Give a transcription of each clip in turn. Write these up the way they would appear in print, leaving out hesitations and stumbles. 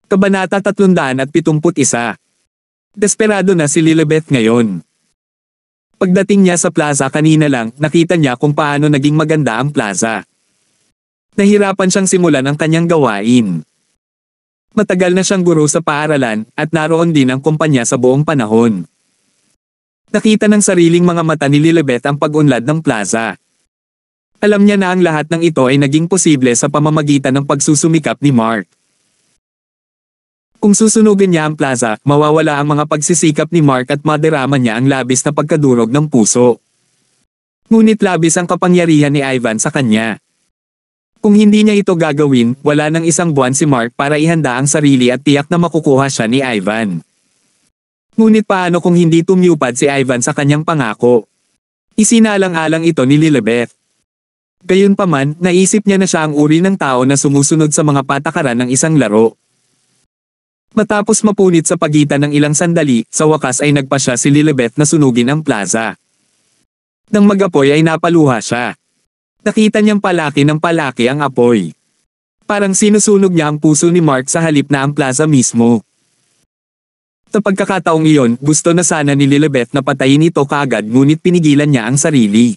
Kabanata 371. Desperado na si Lilibeth ngayon. Pagdating niya sa plaza kanina lang, nakita niya kung paano naging maganda ang plaza. Nahirapan siyang simulan ang kanyang gawain. Matagal na siyang guro sa paaralan, at naroon din ang kumpanya sa buong panahon. Nakita ng sariling mga mata ni Lilibeth ang pag-unlad ng plaza. Alam niya na ang lahat ng ito ay naging posible sa pamamagitan ng pagsusumikap ni Mark. Kung susunugin niya ang plaza, mawawala ang mga pagsisikap ni Mark at madarama niya ang labis na pagkadurog ng puso. Ngunit labis ang kapangyarihan ni Ivan sa kanya. Kung hindi niya ito gagawin, wala nang isang buwan si Mark para ihanda ang sarili at tiyak na makukuha siya ni Ivan. Ngunit paano kung hindi tumupad si Ivan sa kanyang pangako? Isinalang-alang ito ni Lilibeth. Gayunpaman, naisip niya na siya ang uri ng tao na sumusunod sa mga patakaran ng isang laro. Matapos mapunit sa pagitan ng ilang sandali, sa wakas ay nagpasya si Lilibeth na sunugin ang plaza. Nang mag-apoy ay napaluha siya. Nakita niyang palaki ng palaki ang apoy. Parang sinusunog niya ang puso ni Mark sa halip na ang plaza mismo. Sa pagkakataong iyon, gusto na sana ni Lilibeth na patayin ito kaagad ngunit pinigilan niya ang sarili.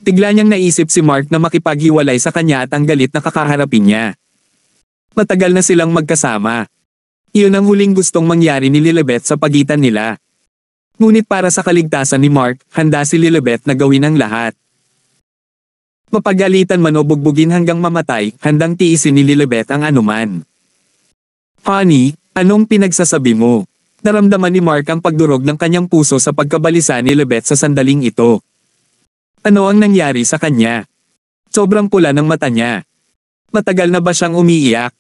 Tigla niyang naisip si Mark na makipaghiwalay sa kanya at ang galit na kakaharapin niya. Matagal na silang magkasama. Iyon ang huling gustong mangyari ni Lilibeth sa pagitan nila. Ngunit para sa kaligtasan ni Mark, handa si Lilibeth na gawin ang lahat. Mapagalitan man o bugbugin hanggang mamatay, handang tiisin ni Lilibeth ang anuman. Honey, anong pinagsasabi mo? Naramdaman ni Mark ang pagdurog ng kanyang puso sa pagkabalisa ni Lilibeth sa sandaling ito. Ano ang nangyari sa kanya? Sobrang pula ng mata niya. Matagal na ba siyang umiiyak?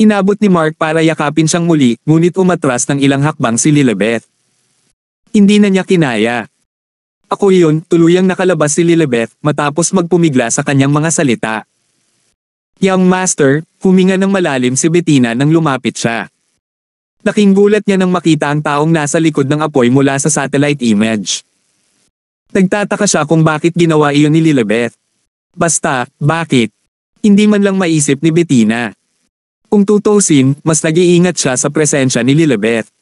Inabot ni Mark para yakapin siyang muli, ngunit umatras ng ilang hakbang si Lilibeth. Hindi na niya kinaya. Ako iyon, tuluyang nakalabas si Lilibeth matapos magpumigla sa kanyang mga salita. Young Master, huminga ng malalim si Bettina nang lumapit siya. Laking gulat niya nang makita ang taong nasa likod ng apoy mula sa satellite image. Nagtataka siya kung bakit ginawa iyon ni Lilibeth. Basta, bakit? Hindi man lang maisip ni Bettina. Kung tutusin, mas nag-iingat siya sa presensya ni Lilibeth.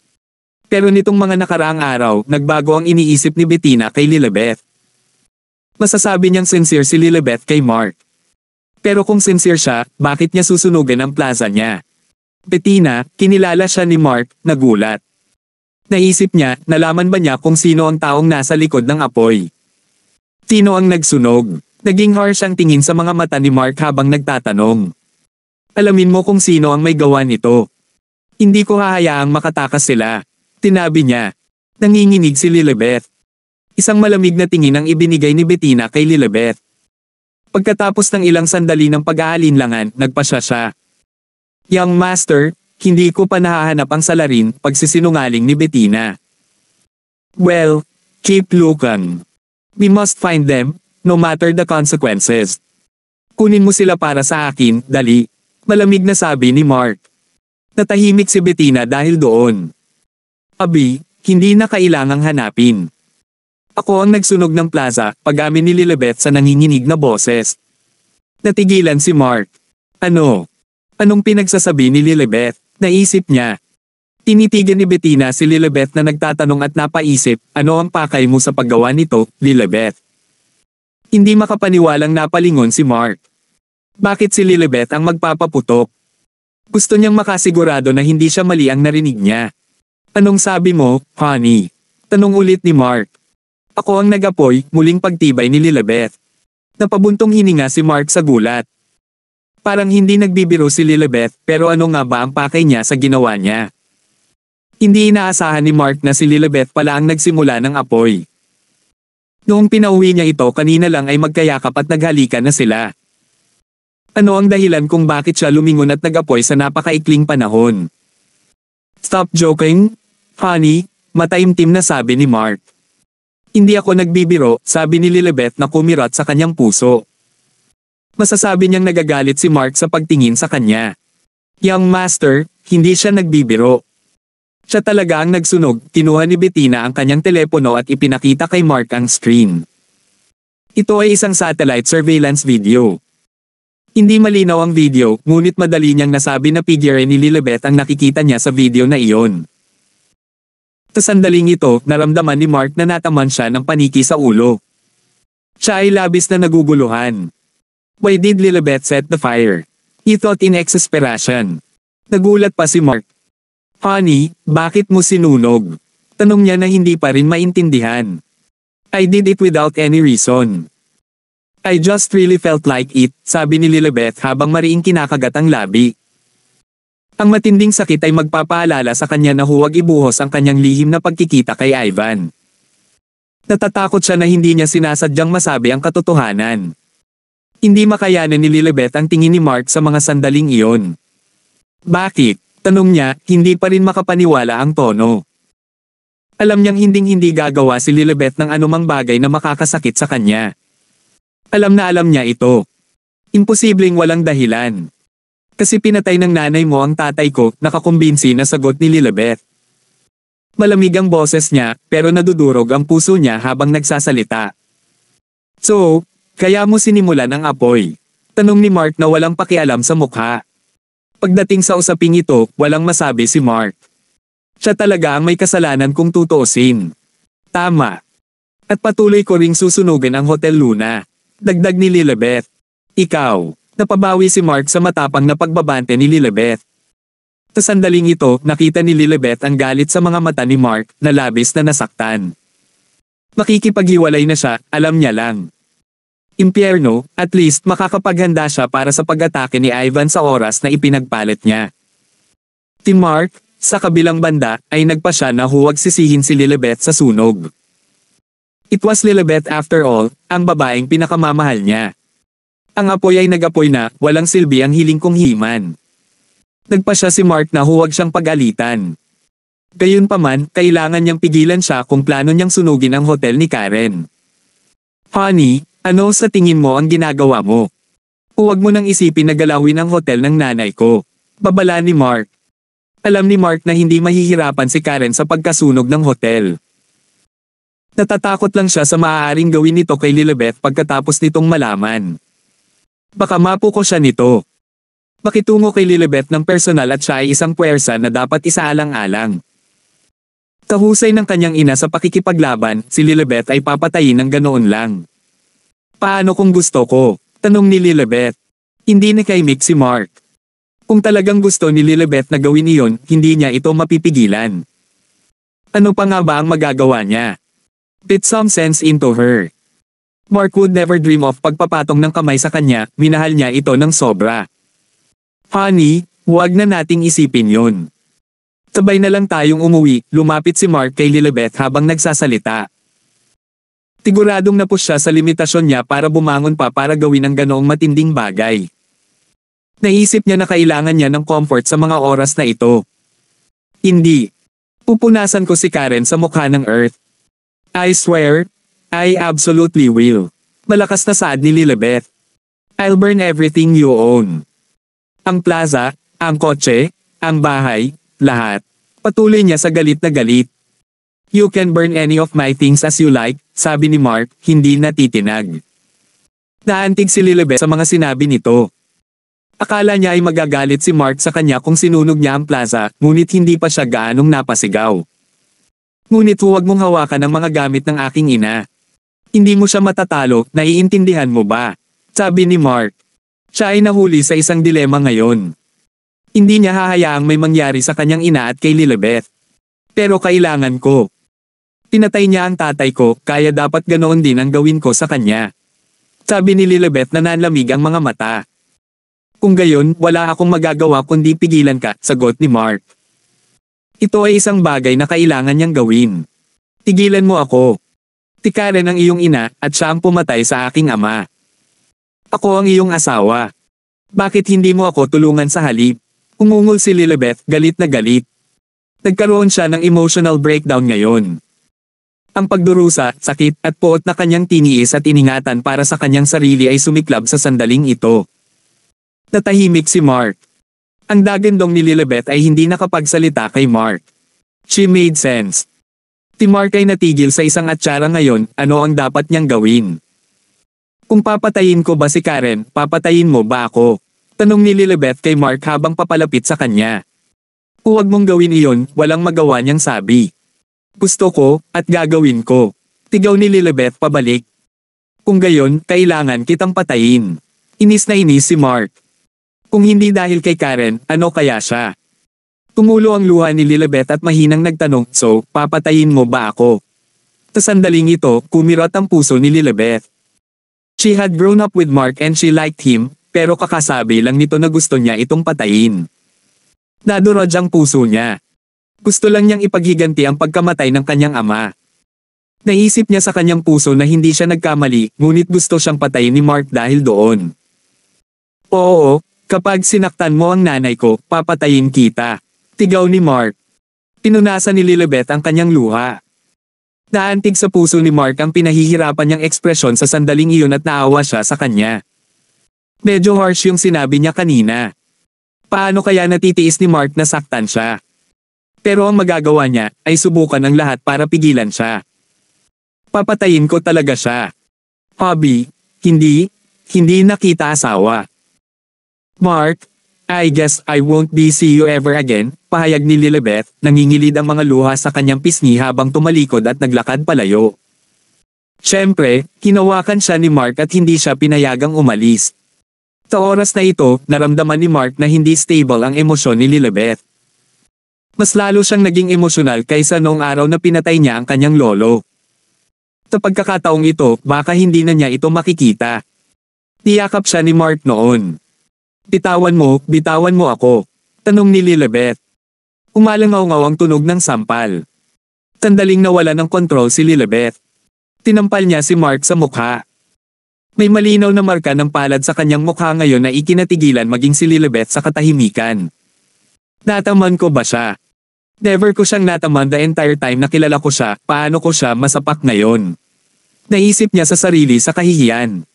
Pero nitong mga nakaraang araw, nagbago ang iniisip ni Bettina kay Lilibeth. Masasabi niyang sincere si Lilibeth kay Mark. Pero kung sincere siya, bakit niya susunugin ang plaza niya? Bettina, kinilala siya ni Mark, nagulat. Naisip niya, nalaman ba niya kung sino ang taong nasa likod ng apoy? Sino ang nagsunog? Naging harsh ang tingin sa mga mata ni Mark habang nagtatanong. Alamin mo kung sino ang may gawa nito. Hindi ko hahayaang makatakas sila. Tinabi niya. Nanginginig si Lilibeth. Isang malamig na tingin ang ibinigay ni Bettina kay Lilibeth. Pagkatapos ng ilang sandali ng pag-aalinlangan, nagpasya siya. Young Master, hindi ko pa nahahanap ang salarin, pagsisinungaling ni Bettina. Well, keep looking. We must find them, no matter the consequences. Kunin mo sila para sa akin, dali. Malamig na sabi ni Mark. Natahimik si Bettina dahil doon. Abi, hindi na kailangang hanapin. Ako ang nagsunog ng plaza, pag-amin ni Lilibeth sa nanginginig na boses. Natigilan si Mark. Ano? Anong pinagsasabi ni Lilibeth? Naisip niya. Tinitigan ni Bettina si Lilibeth na nagtatanong at napaisip, ano ang pakay mo sa paggawa nito, Lilibeth? Hindi makapaniwalang napalingon si Mark. Bakit si Lilibeth ang magpapaputok? Gusto niyang makasigurado na hindi siya mali ang narinig niya. Anong sabi mo, honey? Tanong ulit ni Mark. Ako ang nag-apoy, muling pagtibay ni Lilibeth. Napabuntong hininga si Mark sa gulat. Parang hindi nagbibiro si Lilibeth, pero ano nga ba ang pakay niya sa ginawa niya? Hindi inaasahan ni Mark na si Lilibeth pala ang nagsimula ng apoy. Noong pinauwi niya ito kanina lang ay magkayakap at naghalikan na sila. Ano ang dahilan kung bakit siya lumingon at nag-apoy sa napakaikling panahon? Stop joking, honey, mataimtim na sabi ni Mark. Hindi ako nagbibiro, sabi ni Lilibeth na kumirat sa kanyang puso. Masasabi niyang nagagalit si Mark sa pagtingin sa kanya. Young Master, hindi siya nagbibiro. Siya talaga ang nagsunog, kinuha ni Bettina ang kanyang telepono at ipinakita kay Mark ang screen. Ito ay isang satellite surveillance video. Hindi malinaw ang video, ngunit madali niyang nasabi na figure ni Lilibet ang nakikita niya sa video na iyon. Sa sandaling ito, naramdaman ni Mark na nataman siya ng paniki sa ulo. Siya ay labis na naguguluhan. Why did Lilibet set the fire? He thought in exasperation. Nagulat pa si Mark. Honey, bakit mo sinunog? Tanong niya na hindi pa rin maintindihan. I did it without any reason. I just really felt like it, sabi ni Lilibet habang mariing kinakagat ang labi. Ang matinding sakit ay magpapaalala sa kanya na huwag ibuhos ang kanyang lihim na pagkikita kay Ivan. Natatakot siya na hindi niya sinasadyang masabi ang katotohanan. Hindi makayanan ni Lilibet ang tingin ni Mark sa mga sandaling iyon. Bakit? Tanong niya, hindi pa rin makapaniwala ang tono. Alam niyang hinding-hindi gagawa si Lilibet ng anumang bagay na makakasakit sa kanya. Alam na alam niya ito. Imposibleng walang dahilan. Kasi pinatay ng nanay mo ang tatay ko, nakakumbinsi na sagot ni Lilibet. Malamig ang boses niya, pero nadudurog ang puso niya habang nagsasalita. So, kaya mo sinimulan ang apoy? Tanong ni Mark na walang pakialam sa mukha. Pagdating sa usaping ito, walang masabi si Mark. Siya talaga ang may kasalanan kung tutuusin. Tama. At patuloy ko ring susunugin ang Hotel Luna. Dagdag ni Lilibet. Ikaw. Napabawi si Mark sa matapang na pagbabante ni Lilibet. Sa sandaling ito, nakita ni Lilibet ang galit sa mga mata ni Mark na labis na nasaktan. Makikipaghiwalay na siya, alam niya lang. Impyerno, at least makakapaghanda siya para sa pag-atake ni Ivan sa oras na ipinagpalit niya. Si Mark, sa kabilang banda, ay nagpa siya na huwag sisihin si Lilibet sa sunog. It was Lilibet after all, ang babaeng pinakamamahal niya. Ang apoy ay nag-apoy na, walang silbi ang hiling kong himan. Nagpa siya si Mark na huwag siyang pag-alitan. Gayunpaman, kailangan niyang pigilan siya kung plano niyang sunugin ang hotel ni Karen. Honey, ano sa tingin mo ang ginagawa mo? Huwag mo nang isipin na galawin ang hotel ng nanay ko. Babala ni Mark. Alam ni Mark na hindi mahihirapan si Karen sa pagkasunog ng hotel. Natatakot lang siya sa maaaring gawin nito kay Lilibet pagkatapos nitong malaman. Baka mapuko siya nito. Makitungo kay Lilibet ng personal at siya ay isang puwersa na dapat isaalang-alang. Kahusay ng kanyang ina sa pakikipaglaban, si Lilibet ay papatayin ng ganoon lang. Paano kung gusto ko? Tanong ni Lilibet. Hindi nakaimik si Mark. Kung talagang gusto ni Lilibet na gawin iyon, hindi niya ito mapipigilan. Ano pa nga ba ang magagawa niya? Put some sense into her. Mark would never dream of pagpapatong ng kamay sa kanya, minahal niya ito ng sobra. Honey, huwag na nating isipin yun. Sabay na lang tayong umuwi, lumapit si Mark kay Lilibet habang nagsasalita. Siguradong napus siya sa limitasyon niya para bumangon pa para gawin ang ganoong matinding bagay. Naisip niya na kailangan niya ng comfort sa mga oras na ito. Hindi. Pupunasan ko si Karen sa mukha ng Earth. I swear, I absolutely will. Malakas na saad ni Lilibet. I'll burn everything you own. Ang plaza, ang kotse, ang bahay, lahat. Patuloy niya sa galit na galit. You can burn any of my things as you like, sabi ni Mark, hindi natitinag. Naantig si Lilibet sa mga sinabi nito. Akala niya ay magagalit si Mark sa kanya kung sinunog niya ang plaza, ngunit hindi pa siya gaanong napasigaw. Ngunit huwag mong hawakan ang mga gamit ng aking ina. Hindi mo siya matatalo, naiintindihan mo ba? Sabi ni Mark. Siya ay nahuli sa isang dilema ngayon. Hindi niya hahayaang may mangyari sa kanyang ina at kay Lilibet. Pero kailangan ko. Pinatay niya ang tatay ko, kaya dapat ganoon din ang gawin ko sa kanya. Sabi ni Lilibet na nanlamig ang mga mata. Kung gayon, wala akong magagawa kundi pigilan ka, sagot ni Mark. Ito ay isang bagay na kailangan niyang gawin. Tigilan mo ako. Si Karen ang iyong ina at siya ang pumatay sa aking ama. Ako ang iyong asawa. Bakit hindi mo ako tulungan sa halip? Umungol si Lilibet, galit na galit. Nagkaroon siya ng emotional breakdown ngayon. Ang pagdurusa, sakit at puot na kanyang tiniis at iningatan para sa kanyang sarili ay sumiklab sa sandaling ito. Natahimik si Mark. Ang dagandong ni Lilibet ay hindi nakapagsalita kay Mark. She made sense. Si Mark ay natigil sa isang atsara ngayon, ano ang dapat niyang gawin? Kung papatayin ko ba si Karen, papatayin mo ba ako? Tanong ni Lilibet kay Mark habang papalapit sa kanya. Huwag mong gawin iyon, walang magawa niyang sabi. Gusto ko, at gagawin ko. Tigaw ni Lilibet pabalik. Kung gayon, kailangan kitang patayin. Inis na inis si Mark. Kung hindi dahil kay Karen, ano kaya siya? Tumulo ang luha ni Lilibet at mahinang nagtanong, so, papatayin mo ba ako? Sa sandaling ito, kumirot ang puso ni Lilibet. She had grown up with Mark and she liked him, pero kakasabi lang nito na gusto niya itong patayin. Nadurog ang puso niya. Gusto lang niyang ipaghiganti ang pagkamatay ng kanyang ama. Naisip niya sa kanyang puso na hindi siya nagkamali, ngunit gusto siyang patayin ni Mark dahil doon. Oo, kapag sinaktan mo ang nanay ko, papatayin kita. Tigaw ni Mark. Pinunasan ni Lilibet ang kanyang luha. Naantig sa puso ni Mark ang pinahihirapan niyang ekspresyon sa sandaling iyon at naawa siya sa kanya. Medyo harsh yung sinabi niya kanina. Paano kaya natitiis ni Mark na saktan siya? Pero ang magagawa niya ay subukan ang lahat para pigilan siya. Papatayin ko talaga siya. Hobby, hindi nakita asawa. Mark, I guess I won't be see you ever again, pahayag ni Lilibet, nangingilid ang mga luha sa kanyang pisngi habang tumalikod at naglakad palayo. Siyempre, hinawakan siya ni Mark at hindi siya pinayagang umalis. Sa oras na ito, naramdaman ni Mark na hindi stable ang emosyon ni Lilibet. Mas lalo siyang naging emosyonal kaysa noong araw na pinatay niya ang kanyang lolo. Sa pagkakataong ito, baka hindi na niya ito makikita. Niyakap siya ni Mark noon. Bitawan mo ako. Tanong ni Lilibet. Umalangaw-ngaw ang tunog ng sampal. Sandaling nawala ng kontrol si Lilibet. Tinampal niya si Mark sa mukha. May malinaw na marka ng palad sa kanyang mukha ngayon na ikinatigilan maging si Lilibet sa katahimikan. Nataman ko ba siya? Never ko siyang nataman the entire time na kilala ko siya, paano ko siya masapak ngayon? Naisip niya sa sarili sa kahihiyan.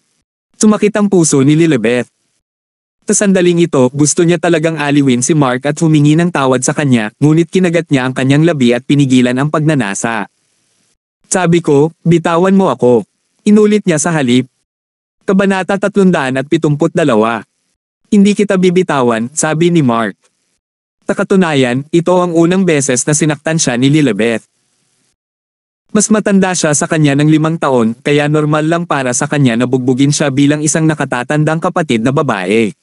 Sumakit ang puso ni Lilibet. Sa sandaling ito, gusto niya talagang aliwin si Mark at humingi ng tawad sa kanya, ngunit kinagat niya ang kanyang labi at pinigilan ang pagnanasa. Sabi ko, bitawan mo ako. Inulit niya sa halip. Kabanata 372. Hindi kita bibitawan, sabi ni Mark. Sa katunayan, ito ang unang beses na sinaktan siya ni Lilibet. Mas matanda siya sa kanya ng 5 taon, kaya normal lang para sa kanya na bugbugin siya bilang isang nakatatandang kapatid na babae.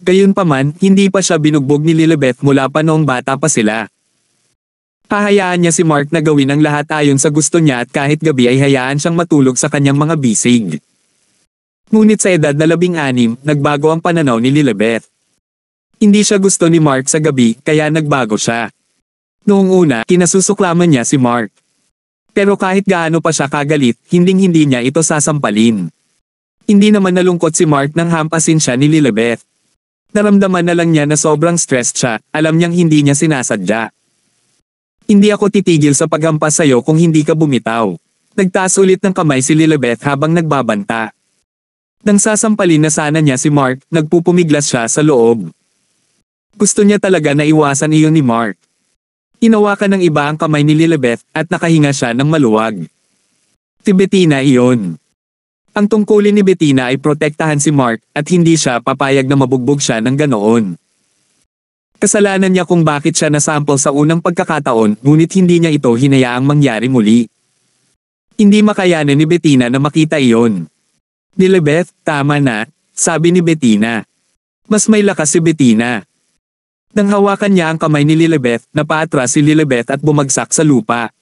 Gayunpaman, hindi pa siya binugbog ni Lilibet mula pa noong bata pa sila. Hahayaan niya si Mark na gawin ang lahat ayon sa gusto niya at kahit gabi ay hayaan siyang matulog sa kanyang mga bisig. Ngunit sa edad na 16, nagbago ang pananaw ni Lilibet. Hindi siya gusto ni Mark sa gabi, kaya nagbago siya. Noong una, kinasusuklaman niya si Mark. Pero kahit gaano pa siya kagalit, hinding-hindi niya ito sasampalin. Hindi naman nalungkot si Mark nang hampasin siya ni Lilibet. Naramdaman na lang niya na sobrang stressed siya, alam niyang hindi niya sinasadya. Hindi ako titigil sa paghampas sa'yo kung hindi ka bumitaw. Nagtaas ulit ng kamay si Lilibet habang nagbabanta. Nang sasampalin na sana niya si Mark, nagpupumiglas siya sa loob. Gusto niya talaga na iwasan iyon ni Mark. Hinawakan ng iba ang kamay ni Lilibet at nakahinga siya ng maluwag. Si Bettina iyon. Ang tungkulin ni Bettina ay protektahan si Mark at hindi siya papayag na mabugbog siya ng ganoon. Kasalanan niya kung bakit siya nasample sa unang pagkakataon ngunit hindi niya ito hinayaang mangyari muli. Hindi makayanan ni Bettina na makita iyon. Lilibet, tama na, sabi ni Bettina. Mas may lakas si Bettina. Nang hawakan niya ang kamay ni Lilibet, napaatras si Lilibet at bumagsak sa lupa.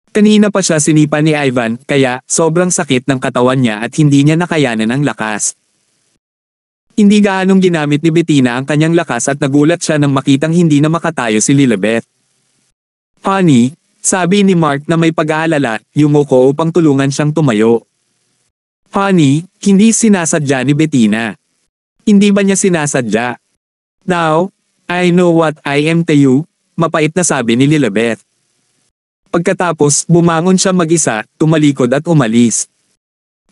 Kanina pa siya sinipa ni Ivan, kaya sobrang sakit ng katawan niya at hindi niya nakayanan ang lakas. Hindi gaanong ginamit ni Bettina ang kanyang lakas at nagulat siya nang makitang hindi na makatayo si Lilibet. Honey, sabi ni Mark na may pag-aalala, yumuko upang tulungan siyang tumayo. Honey, hindi sinasadya ni Bettina. Hindi ba niya sinasadya? Now, I know what I am to you, mapait na sabi ni Lilibet. Pagkatapos, bumangon siya mag-isa, tumalikod at umalis.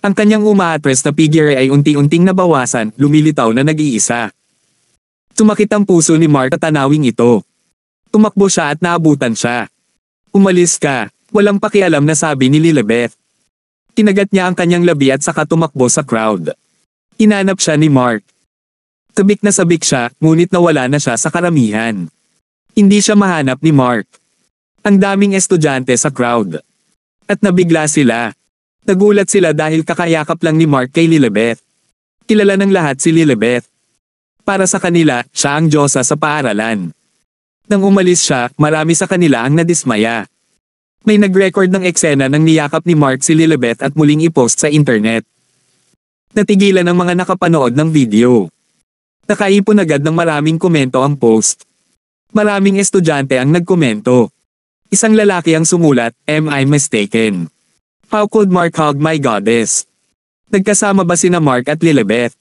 Ang kanyang umaatres na figure ay unti-unting nabawasan, lumilitaw na nag-iisa. Sumakit ang puso ni Mark at tanawing ito. Tumakbo siya at naabutan siya. Umalis ka, walang pakialam na sabi ni Lilibet. Kinagat niya ang kanyang labi at saka tumakbo sa crowd. Hinanap siya ni Mark. Sabik na sabik siya, ngunit nawala na siya sa karamihan. Hindi siya mahanap ni Mark. Ang daming estudyante sa crowd. At nabigla sila. Nagulat sila dahil kakayakap lang ni Mark kay Lilibet. Kilala ng lahat si Lilibet. Para sa kanila, siya ang diyosa sa paaralan. Nang umalis siya, marami sa kanila ang nadismaya. May nag-record ng eksena ng niyakap ni Mark si Lilibet at muling i-post sa internet. Natigilan ang mga nakapanood ng video. Nakaipon agad ng maraming komento ang post. Maraming estudyante ang nagkomento. Isang lalaki ang sumulat, "Am I mistaken? How could Mark hug my goddess?" Nagkasama ba sina Mark at Lilibet?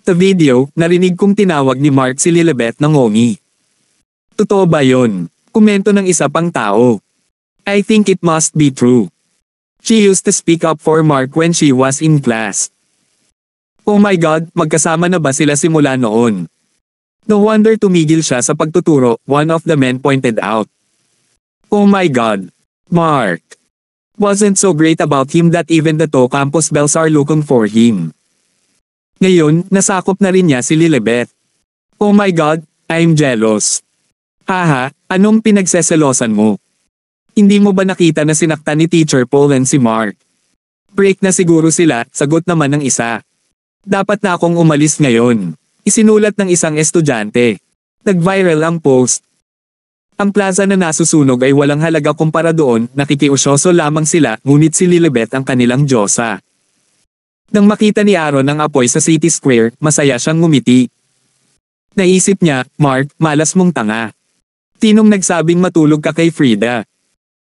Sa video, narinig kong tinawag ni Mark si Lilibet na ngongi. Totoo ba yun? Komento ng isa pang tao. I think it must be true. She used to speak up for Mark when she was in class. Oh my God, magkasama na ba sila simula noon? No wonder tumigil siya sa pagtuturo, one of the men pointed out. Oh my God. Mark wasn't so great about him that even the two campus bells are looking for him. Ngayon, nasakop na rin niya si Lilibet. Oh my God, I'm jealous. Haha, anong pinagseselosan mo? Hindi mo ba nakita na sinaktan ni Teacher Paul and si Mark? Break na siguro sila, sagot naman ng isa. Dapat na akong umalis ngayon. Isinulat ng isang estudyante. Nag-viral ang post. Ang plaza na nasusunog ay walang halaga kumpara doon, nakikiusyoso lamang sila, ngunit si Lilibet ang kanilang diyosa. Nang makita ni Aaron ang apoy sa City Square, masaya siyang ngumiti. Naisip niya, Mark, malas mong tanga. Tinong nagsabing matulog ka kay Frida?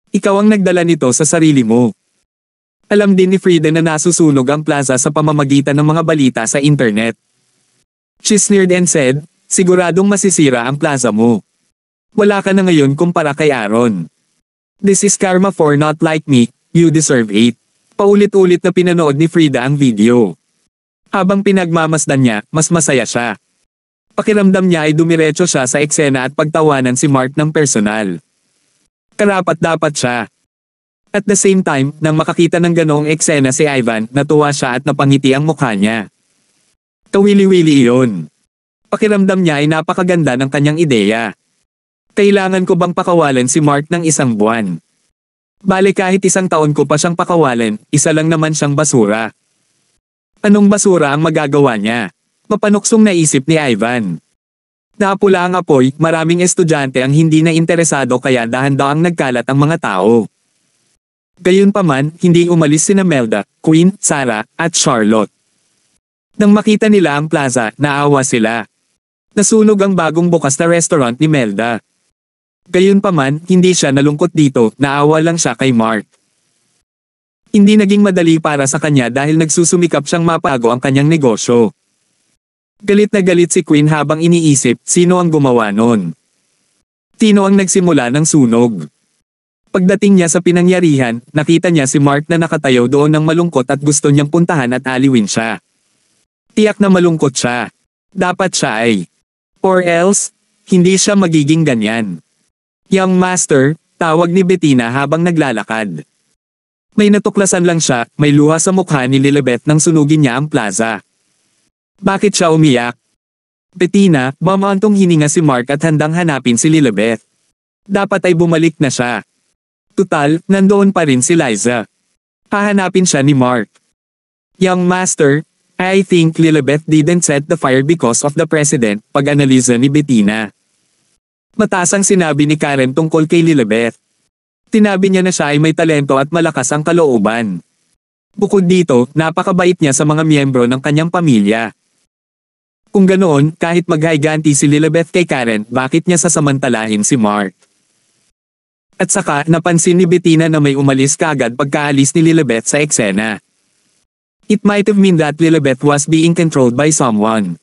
Ikaw ang nagdala nito sa sarili mo. Alam din ni Frida na nasusunog ang plaza sa pamamagitan ng mga balita sa internet. She sneered and said, siguradong masisira ang plaza mo. Wala ka na ngayon kumpara kay Aaron. This is karma for not like me, you deserve it. Paulit-ulit na pinanood ni Frida ang video. Habang pinagmamasdan niya, mas masaya siya. Pakiramdam niya ay dumiretso siya sa eksena at pagtawanan si Mark ng personal. Karapat-dapat siya. At the same time, nang makakita ng ganoong eksena si Ivan, natuwa siya at napangiti ang mukha niya. Kawili-wili iyon. Pakiramdam niya ay napakaganda ng kanyang ideya. Kailangan ko bang pakawalan si Mark ng isang buwan? Bale kahit isang taon ko pa siyang pakawalan, isa lang naman siyang basura. Anong basura ang magagawa niya? Mapanuksong naisip ni Ivan. Napula ang apoy, maraming estudyante ang hindi na interesado kaya dahan-daang nagkalat ang mga tao. Gayunpaman, hindi umalis sina Melda, Queen, Sarah, at Charlotte. Nang makita nila ang plaza, naawa sila. Nasunog ang bagong bukas na restaurant ni Melda. Gayunpaman, hindi siya nalungkot dito, naawa lang siya kay Mark. Hindi naging madali para sa kanya dahil nagsusumikap siyang mapago ang kanyang negosyo. Galit na galit si Queen habang iniisip sino ang gumawa nun. Sino ang nagsimula ng sunog? Pagdating niya sa pinangyarihan, nakita niya si Mark na nakatayo doon ng malungkot at gusto niyang puntahan at aliwin siya. Tiyak na malungkot siya. Dapat siya ay. Or else, hindi siya magiging ganyan. Young master, tawag ni Bettina habang naglalakad. May natuklasan lang siya, may luha sa mukha ni Lilibet nang sunugin niya ang plaza. Bakit siya umiyak? Bettina, mamantong hininga si Mark at handang hanapin si Lilibet. Dapat ay bumalik na siya. Tutal, nandoon pa rin si Liza. Hahanapin siya ni Mark. Young master, I think Lilibet didn't set the fire because of the president, pag-analiza ni Bettina. Mataas ang sinabi ni Karen tungkol kay Lilibet. Tinabi niya na siya ay may talento at malakas ang kalooban. Bukod dito, napakabait niya sa mga miyembro ng kanyang pamilya. Kung ganoon, kahit maghiganti si Lilibet kay Karen, bakit niya sasamantalahin si Mark? At saka, napansin ni Bettina na may umalis kaagad pagkaalis ni Lilibet sa eksena. It might have mean that Lilibet was being controlled by someone.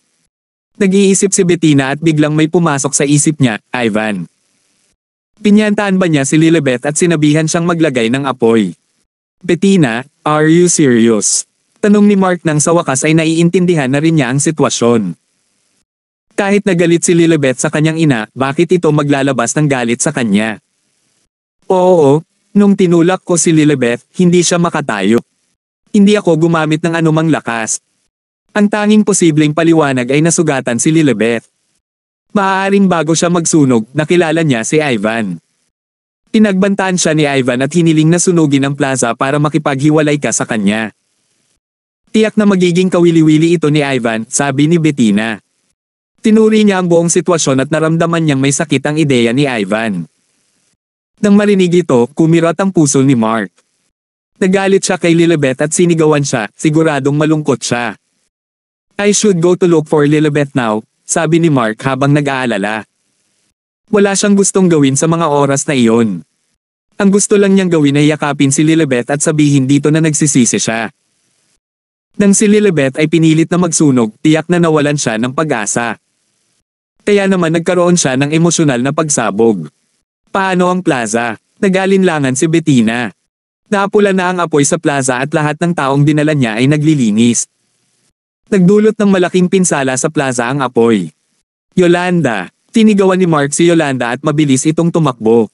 Nag-iisip si Bettina at biglang may pumasok sa isip niya, Ivan. Pinyantaan ba niya si Lilibet at sinabihan siyang maglagay ng apoy? Bettina, are you serious? Tanong ni Mark nang sa wakas ay naiintindihan na rin niya ang sitwasyon. Kahit nagalit si Lilibet sa kanyang ina, bakit ito maglalabas ng galit sa kanya? Oo, nung tinulak ko si Lilibet, hindi siya makatayo. Hindi ako gumamit ng anumang lakas. Ang tanging posibleng paliwanag ay nasugatan si Lilibeth. Maaaring bago siya magsunog, nakilala niya si Ivan. Pinagbantaan siya ni Ivan at hiniling na sunugin ang plaza para makipaghiwalay ka sa kanya. Tiyak na magiging kawili-wili ito ni Ivan, sabi ni Bettina. Tinuri niya ang buong sitwasyon at naramdaman niyang may sakit ang ideya ni Ivan. Nang marinig ito, kumirat ang puso ni Mark. Nagalit siya kay Lilibeth at sinigawan siya, siguradong malungkot siya. I should go to look for Lilibeth now, sabi ni Mark habang nag-aalala. Wala siyang gustong gawin sa mga oras na iyon. Ang gusto lang niyang gawin ay yakapin si Lilibeth at sabihin dito na nagsisisi siya. Nang si Lilibeth ay pinilit na magsunog, tiyak na nawalan siya ng pag-asa. Kaya naman nagkaroon siya ng emosyonal na pagsabog. Paano ang plaza? Nag-alinlangan si Bettina. Napula na ang apoy sa plaza at lahat ng taong dinala niya ay naglilinis. Nagdulot ng malaking pinsala sa plaza ang apoy. Yolanda. Tinigawan ni Mark si Yolanda at mabilis itong tumakbo.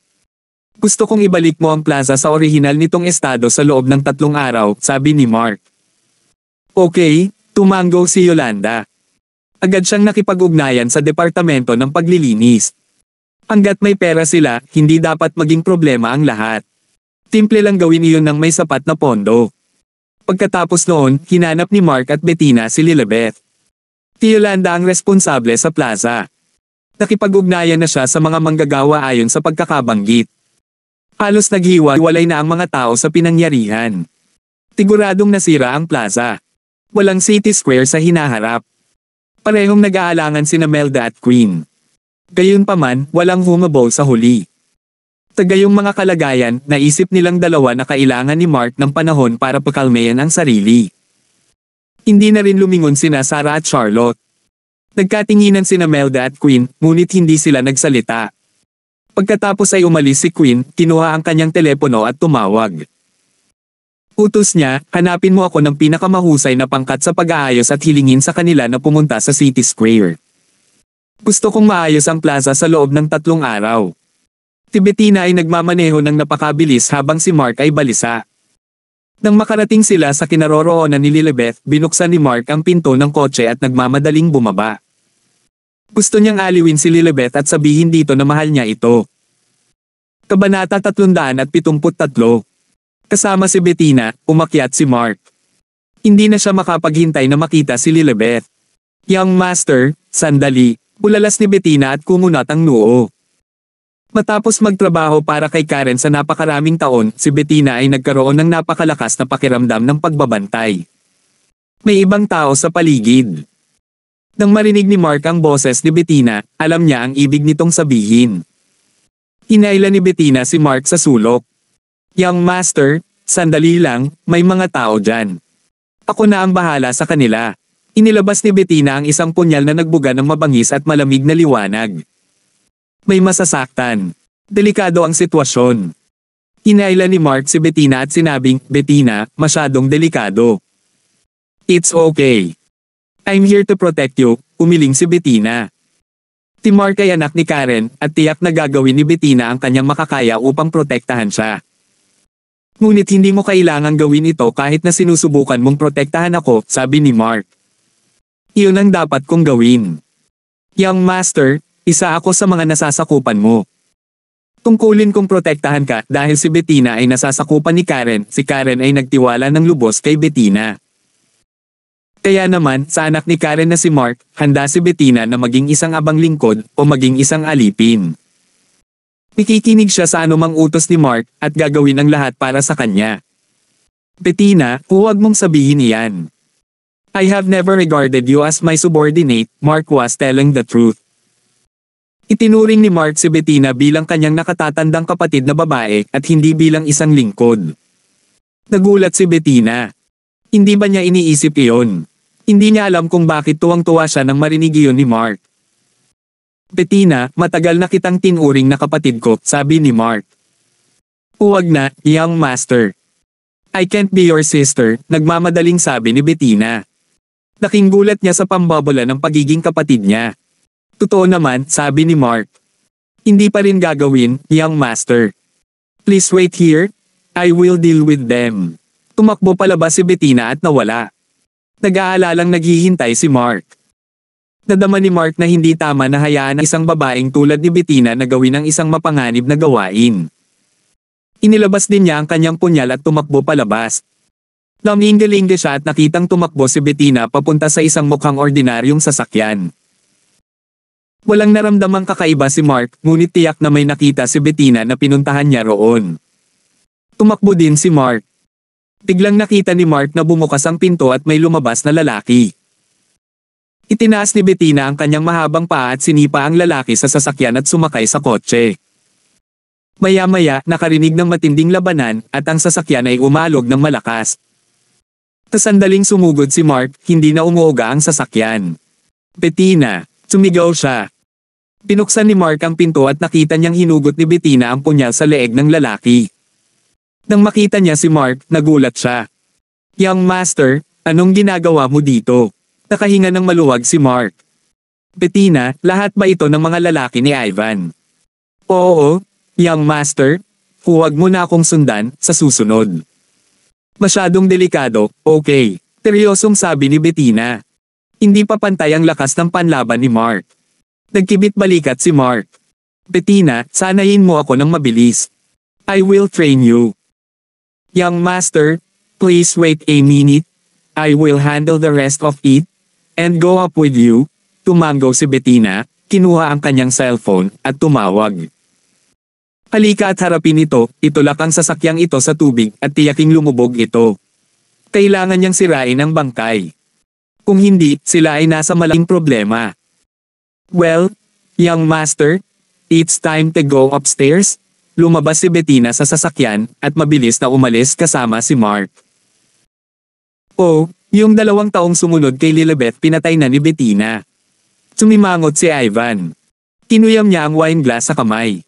Gusto kong ibalik mo ang plaza sa orihinal nitong estado sa loob ng 3 araw, sabi ni Mark. Okay, tumango si Yolanda. Agad siyang nakipag-ugnayan sa departamento ng paglilinis. Hanggat may pera sila, hindi dapat maging problema ang lahat. Simple lang gawin iyon ng may sapat na pondo. Pagkatapos noon, hinanap ni Mark at Bettina si Lilibeth. Si Yolanda ang responsable sa plaza. Nakipag-ugnayan na siya sa mga manggagawa ayon sa pagkakabanggit. Halos naghiwa-walay na ang mga tao sa pinangyarihan. Siguradong nasira ang plaza. Walang city square sa hinaharap. Parehong nag-aalangan sina Melda at Queen. Gayunpaman, walang humabol sa huli. Sa gayong mga kalagayan, naisip nilang dalawa na kailangan ni Mark ng panahon para pakalmayan ang sarili. Hindi na rin lumingon sina Sarah at Charlotte. Nagkatinginan sina Melda at Queen, ngunit hindi sila nagsalita. Pagkatapos ay umalis si Queen, kinuha ang kanyang telepono at tumawag. Utos niya, hanapin mo ako ng pinakamahusay na pangkat sa pag-aayos at hilingin sa kanila na pumunta sa City Square. Gusto kong maayos ang plaza sa loob ng 3 araw. Si Bettina ay nagmamaneho ng napakabilis habang si Mark ay balisa. Nang makarating sila sa kinaroroonan ni Lilibeth, binuksan ni Mark ang pinto ng kotse at nagmamadaling bumaba. Gusto niyang aliwin si Lilibeth at sabihin dito na mahal niya ito. Kabanata 373. Kasama si Bettina, umakyat si Mark. Hindi na siya makapaghintay na makita si Lilibeth. Young master, sandali. Ulalas ni Bettina at kumunat ang noo. Matapos magtrabaho para kay Karen sa napakaraming taon, si Bettina ay nagkaroon ng napakalakas na pakiramdam ng pagbabantay. May ibang tao sa paligid. Nang marinig ni Mark ang boses ni Bettina, alam niya ang ibig nitong sabihin. Hinaila ni Bettina si Mark sa sulok. Young master, sandali lang, may mga tao dyan. Ako na ang bahala sa kanila. Inilabas ni Bettina ang isang punyal na nagbuga ng mabangis at malamig na liwanag. May masasaktan. Delikado ang sitwasyon. Hinaila ni Mark si Bettina at sinabing, Bettina, masyadong delikado. It's okay. I'm here to protect you, umiling si Bettina. Si Mark ay anak ni Karen at tiyak na gagawin ni Bettina ang kanyang makakaya upang protektahan siya. Ngunit hindi mo kailangang gawin ito kahit na sinusubukan mong protektahan ako, sabi ni Mark. Iyon ang dapat kong gawin. Young master, isa ako sa mga nasasakupan mo. Tungkulin kong protektahan ka dahil si Bettina ay nasasakupan ni Karen, si Karen ay nagtiwala ng lubos kay Bettina. Kaya naman, sa anak ni Karen na si Mark, handa si Bettina na maging isang abang lingkod o maging isang alipin. Nakikinig siya sa anumang utos ni Mark at gagawin ang lahat para sa kanya. Bettina, huwag mong sabihin iyan. I have never regarded you as my subordinate, Mark was telling the truth. Itinuring ni Mark si Bettina bilang kanyang nakatatandang kapatid na babae at hindi bilang isang lingkod. Nagulat si Bettina. Hindi ba niya iniisip iyon? Hindi niya alam kung bakit tuwang-tuwa siya nang marinig iyon ni Mark. Bettina, matagal na kitang tinuring na kapatid ko, sabi ni Mark. Huwag na, young master. I can't be your sister, nagmamadaling sabi ni Bettina. Laking gulat niya sa pambobola ng pagiging kapatid niya. Totoo naman, sabi ni Mark. Hindi pa rin gagawin, young master. Please wait here. I will deal with them. Tumakbo palabas si Bettina at nawala. Nag-aalalang naghihintay si Mark. Nadama ni Mark na hindi tama na hayaan ang isang babaeng tulad ni Bettina na gawin ang isang mapanganib na gawain. Inilabas din niya ang kanyang punyal at tumakbo palabas. Lamingga-lingga siya at nakitang tumakbo si Bettina papunta sa isang mukhang ordinaryong sasakyan. Walang naramdamang kakaiba si Mark, ngunit tiyak na may nakita si Bettina na pinuntahan niya roon. Tumakbo din si Mark. Biglang nakita ni Mark na bumukas ang pinto at may lumabas na lalaki. Itinaas ni Bettina ang kanyang mahabang paa at sinipa ang lalaki sa sasakyan at sumakay sa kotse. Maya-maya, nakarinig ng matinding labanan at ang sasakyan ay umalog ng malakas. Sa sandaling sumugod si Mark, hindi na umuuga ang sasakyan. Bettina, sumigaw siya. Pinuksan ni Mark ang pinto at nakita niyang hinugot ni Bettina ang punyal sa leeg ng lalaki. Nang makita niya si Mark, nagulat siya. Young Master, anong ginagawa mo dito? Nakahinga ng maluwag si Mark. Bettina, lahat ba ito ng mga lalaki ni Ivan? Oo, Young Master. Huwag mo na akong sundan sa susunod. Masyadong delikado, okay. Seryosong sabi ni Bettina. Hindi pa pantay ang lakas ng panlaban ni Mark. Nagkibit balikat si Mark. Bettina, sanayin mo ako ng mabilis. I will train you. Young Master, please wait a minute. I will handle the rest of it. And go up with you. Tumango si Bettina, kinuha ang kanyang cellphone at tumawag. Halika at harapin ito, itulak ang sasakyang ito sa tubig at tiyaking lumubog ito. Kailangan niyang sirain ang bangkay. Kung hindi, sila ay nasa malaking problema. Well, Young Master, it's time to go upstairs. Lumabas si Bettina sa sasakyan at mabilis na umalis kasama si Mark. Oh, yung 2 taong sumunod kay Lilibet pinatay na ni Bettina. Sumimangot si Ivan. Kinuyam niya ang wine glass sa kamay.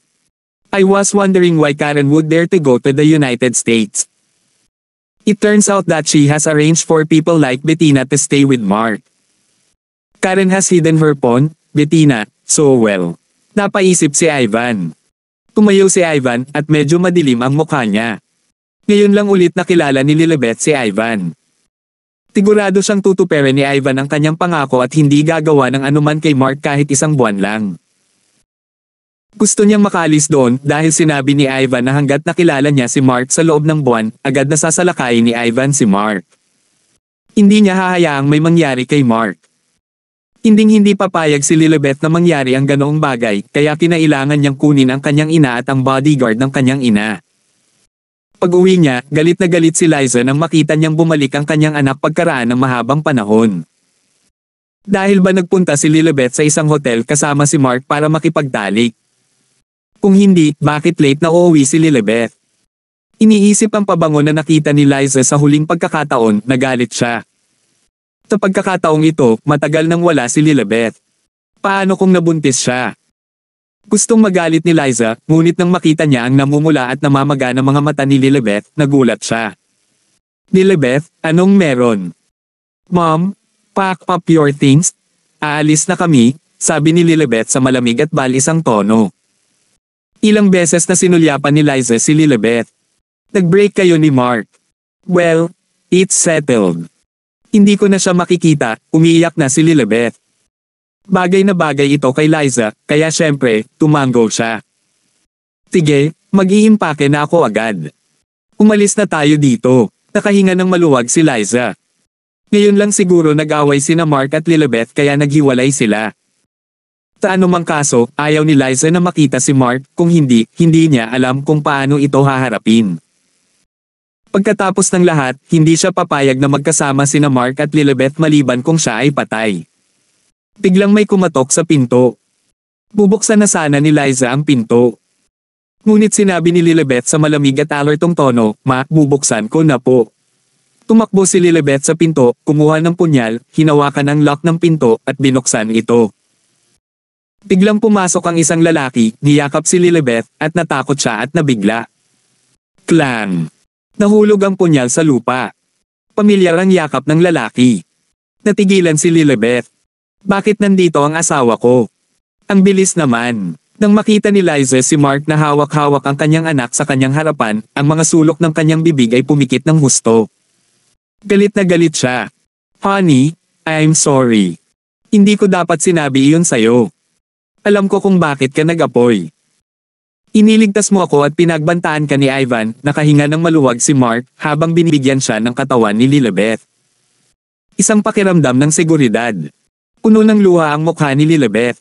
I was wondering why Karen would dare to go to the United States. It turns out that she has arranged for people like Bettina to stay with Mark. Karen has hidden her pawn, Bettina, so well. Napaisip si Ivan. Tumayo si Ivan at medyo madilim ang mukha niya. Ngayon lang ulit nakilala ni Lilibet si Ivan. Sigurado siyang tutuperin ni Ivan ang kanyang pangako at hindi gagawa ng anuman kay Mark kahit 1 buwan lang. Gusto niyang makaalis doon dahil sinabi ni Ivan na hanggat nakilala niya si Mark sa loob ng buwan, agad na sasalakayin ni Ivan si Mark. Hindi niya hahayaang may mangyari kay Mark. Hindi papayag si Lilibet na mangyari ang ganoong bagay, kaya kinailangan niyang kunin ang kanyang ina at ang bodyguard ng kanyang ina. Pag-uwi niya, galit na galit si Liza nang makita niyang bumalik ang kanyang anak pagkaraan ng mahabang panahon. Dahil ba nagpunta si Lilibet sa isang hotel kasama si Mark para makipagtalik? Kung hindi, bakit late na uuwi si Lilibet? Iniisip ang pabango na nakita ni Liza sa huling pagkakataon, nagalit siya. Sa pagkakataong ito, matagal nang wala si Lilibet. Paano kung nabuntis siya? Gustong magalit ni Liza, ngunit nang makita niya ang namumula at namamaga ng mga mata ni Lilibet, nagulat siya. Lilibet, anong meron? Mom, pack up your things. Aalis na kami, sabi ni Lilibet sa malamig at balisang tono. Ilang beses na sinulyapan ni Liza si Lilibet. Nag-break kayo ni Mark. Well, it's settled. Hindi ko na siya makikita, umiiyak na si Lilibet. Bagay na bagay ito kay Liza, kaya syempre, tumango siya. Sige, mag-iimpake na ako agad. Umalis na tayo dito, nakahinga ng maluwag si Liza. Ngayon lang siguro nag-away sina Mark at Lilibet kaya naghiwalay sila. Sa anumang kaso, ayaw ni Liza na makita si Mark, kung hindi niya alam kung paano ito haharapin. Pagkatapos ng lahat, hindi siya papayag na magkasama sina Mark at Lilibet maliban kung siya ay patay. Biglang may kumatok sa pinto. Bubuksan na sana ni Liza ang pinto. Ngunit sinabi ni Lilibet sa malamig at alertong tono, "Ma, bubuksan ko na po." Tumakbo si Lilibet sa pinto, kumuha ng punyal, hinawakan ang lock ng pinto at binuksan ito. Biglang pumasok ang isang lalaki, niyakap si Lilibet at natakot siya at nabigla. Klang! Nahulog ang punyal sa lupa. Pamilyar ang yakap ng lalaki. Natigilan si Lilibet. Bakit nandito ang asawa ko? Ang bilis naman. Nang makita ni Liza si Mark na hawak-hawak ang kanyang anak sa kanyang harapan, ang mga sulok ng kanyang bibig ay pumikit ng husto. Galit na galit siya. Honey, I'm sorry. Hindi ko dapat sinabi iyon sa'yo. Alam ko kung bakit ka nag-apoy. Iniligtas mo ako at pinagbantaan ka ni Ivan, nakahinga ng maluwag si Mark habang binibigyan siya ng katawan ni Lilibet. Isang pakiramdam ng seguridad. Puno ng luha ang mukha ni Lilibet.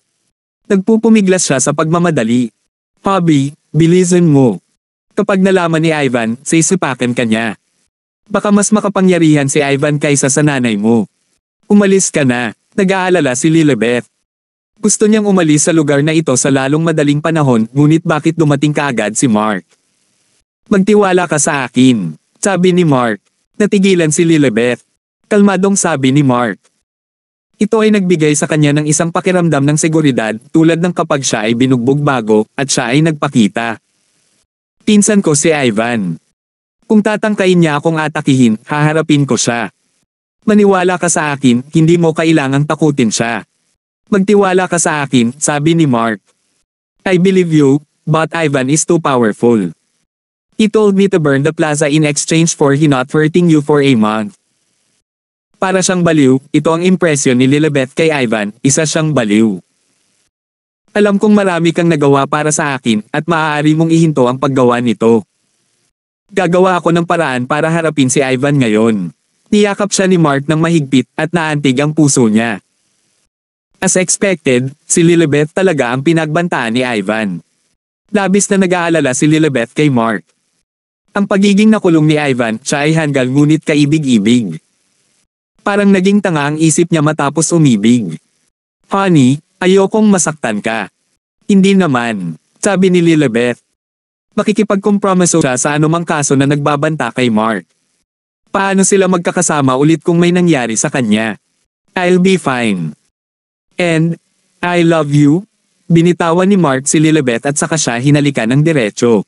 Nagpupumiglas siya sa pagmamadali. Bobby, bilisan mo. Kapag nalaman ni Ivan, sisipakin ka niya. Baka mas makapangyarihan si Ivan kaysa sa nanay mo. Umalis ka na, nag-aalala si Lilibet. Gusto niyang umalis sa lugar na ito sa lalong madaling panahon, ngunit bakit dumating kaagad si Mark? Magtiwala ka sa akin, sabi ni Mark. Natigilan si Lilibet. Kalmadong sabi ni Mark. Ito ay nagbigay sa kanya ng isang pakiramdam ng seguridad tulad ng kapag siya ay binugbog bago at siya ay nagpakita. Pinsan ko si Ivan. Kung tatangkain niya akong atakihin, haharapin ko siya. Maniwala ka sa akin, hindi mo kailangang takutin siya. Magtiwala ka sa akin, sabi ni Mark. I believe you, but Ivan is too powerful. He told me to burn the plaza in exchange for he not hurting you for a month. Para siyang baliw, ito ang impresyon ni Lilibet kay Ivan, isa siyang baliw. Alam kong marami kang nagawa para sa akin at maaari mong ihinto ang paggawa nito. Gagawa ako ng paraan para harapin si Ivan ngayon. Niyakap siya ni Mark ng mahigpit at naantig ang puso niya. As expected, si Lilibet talaga ang pinagbantaan ni Ivan. Labis na nag-aalala si Lilibet kay Mark. Ang pagiging nakulong ni Ivan, siya ay hanggal ngunit kaibig-ibig. Parang naging tanga ang isip niya matapos umibig. Honey, ayokong masaktan ka. Hindi naman, sabi ni Lilibet. Makikipagkompromiso siya sa anumang kaso na nagbabanta kay Mark. Paano sila magkakasama ulit kung may nangyari sa kanya? I'll be fine. And, I love you. Binitawan ni Mark si Lilibet at saka siya hinalikan ng diretso.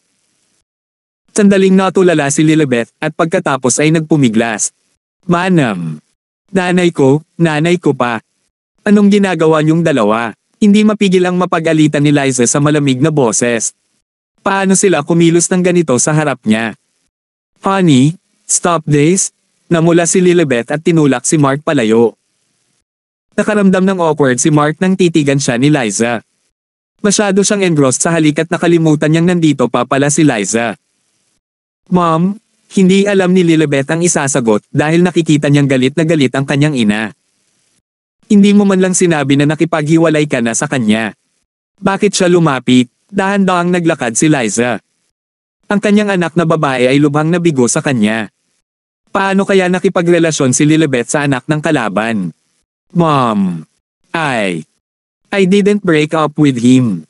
Sandaling natulala si Lilibet at pagkatapos ay nagpumiglas. Manam. Nanay ko pa. Anong ginagawa niyong dalawa? Hindi mapigil ang mapag-alitan ni Liza sa malamig na boses. Paano sila kumilos ng ganito sa harap niya? Honey, stop this. Namula si Lilibet at tinulak si Mark palayo. Nakaramdam ng awkward si Mark nang titigan siya ni Liza. Masyado siyang engrossed sa halik at nakalimutan niyang nandito pa pala si Liza. Mom, hindi alam ni Lilibet ang isasagot dahil nakikita niyang galit na galit ang kanyang ina. Hindi mo man lang sinabi na nakipaghiwalay ka na sa kanya. Bakit siya lumapit? Dahan-dahang naglakad si Liza. Ang kanyang anak na babae ay lubhang nabigo sa kanya. Paano kaya nakipagrelasyon si Lilibet sa anak ng kalaban? Mom, I didn't break up with him.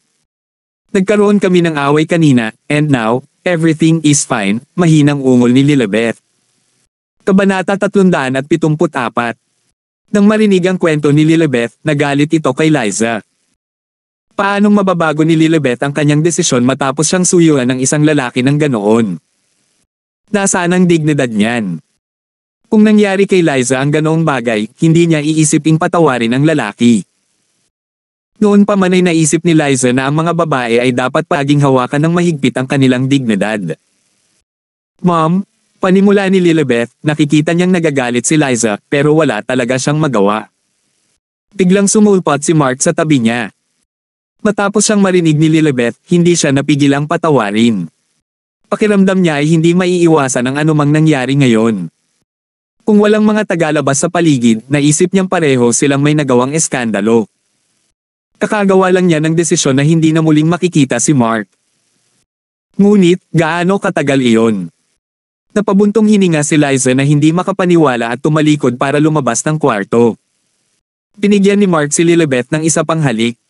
Nagkaroon kami ng away kanina, and now, everything is fine, mahinang ungol ni Lilibet. Kabanata 374. Nang marinig ang kwento ni Lilibet, nagalit ito kay Liza. Paanong mababago ni Lilibet ang kanyang desisyon matapos siyang suyuan ng isang lalaki ng ganoon? Nasaan ang dignidad niyan? Kung nangyari kay Liza ang ganoong bagay, hindi niya iisiping patawarin ang lalaki. Noon pa man ay naisip ni Liza na ang mga babae ay dapat paging hawakan ng mahigpit ang kanilang dignidad. Mom, panimula ni Lilibet, nakikita niyang nagagalit si Liza pero wala talaga siyang magawa. Biglang sumulpot si Mark sa tabi niya. Matapos siyang marinig ni Lilibet, hindi siya napigilang patawarin. Pakiramdam niya ay hindi maiiwasan ang anumang nangyari ngayon. Kung walang mga tagalabas sa paligid, naisip niyang pareho silang may nagawang eskandalo. Kakagawa lang niya ng desisyon na hindi na muling makikita si Mark. Ngunit, gaano katagal iyon? Napabuntong hininga si Liza na hindi makapaniwala at tumalikod para lumabas ng kwarto. Binigyan ni Mark si Lilibet ng isa pang halik.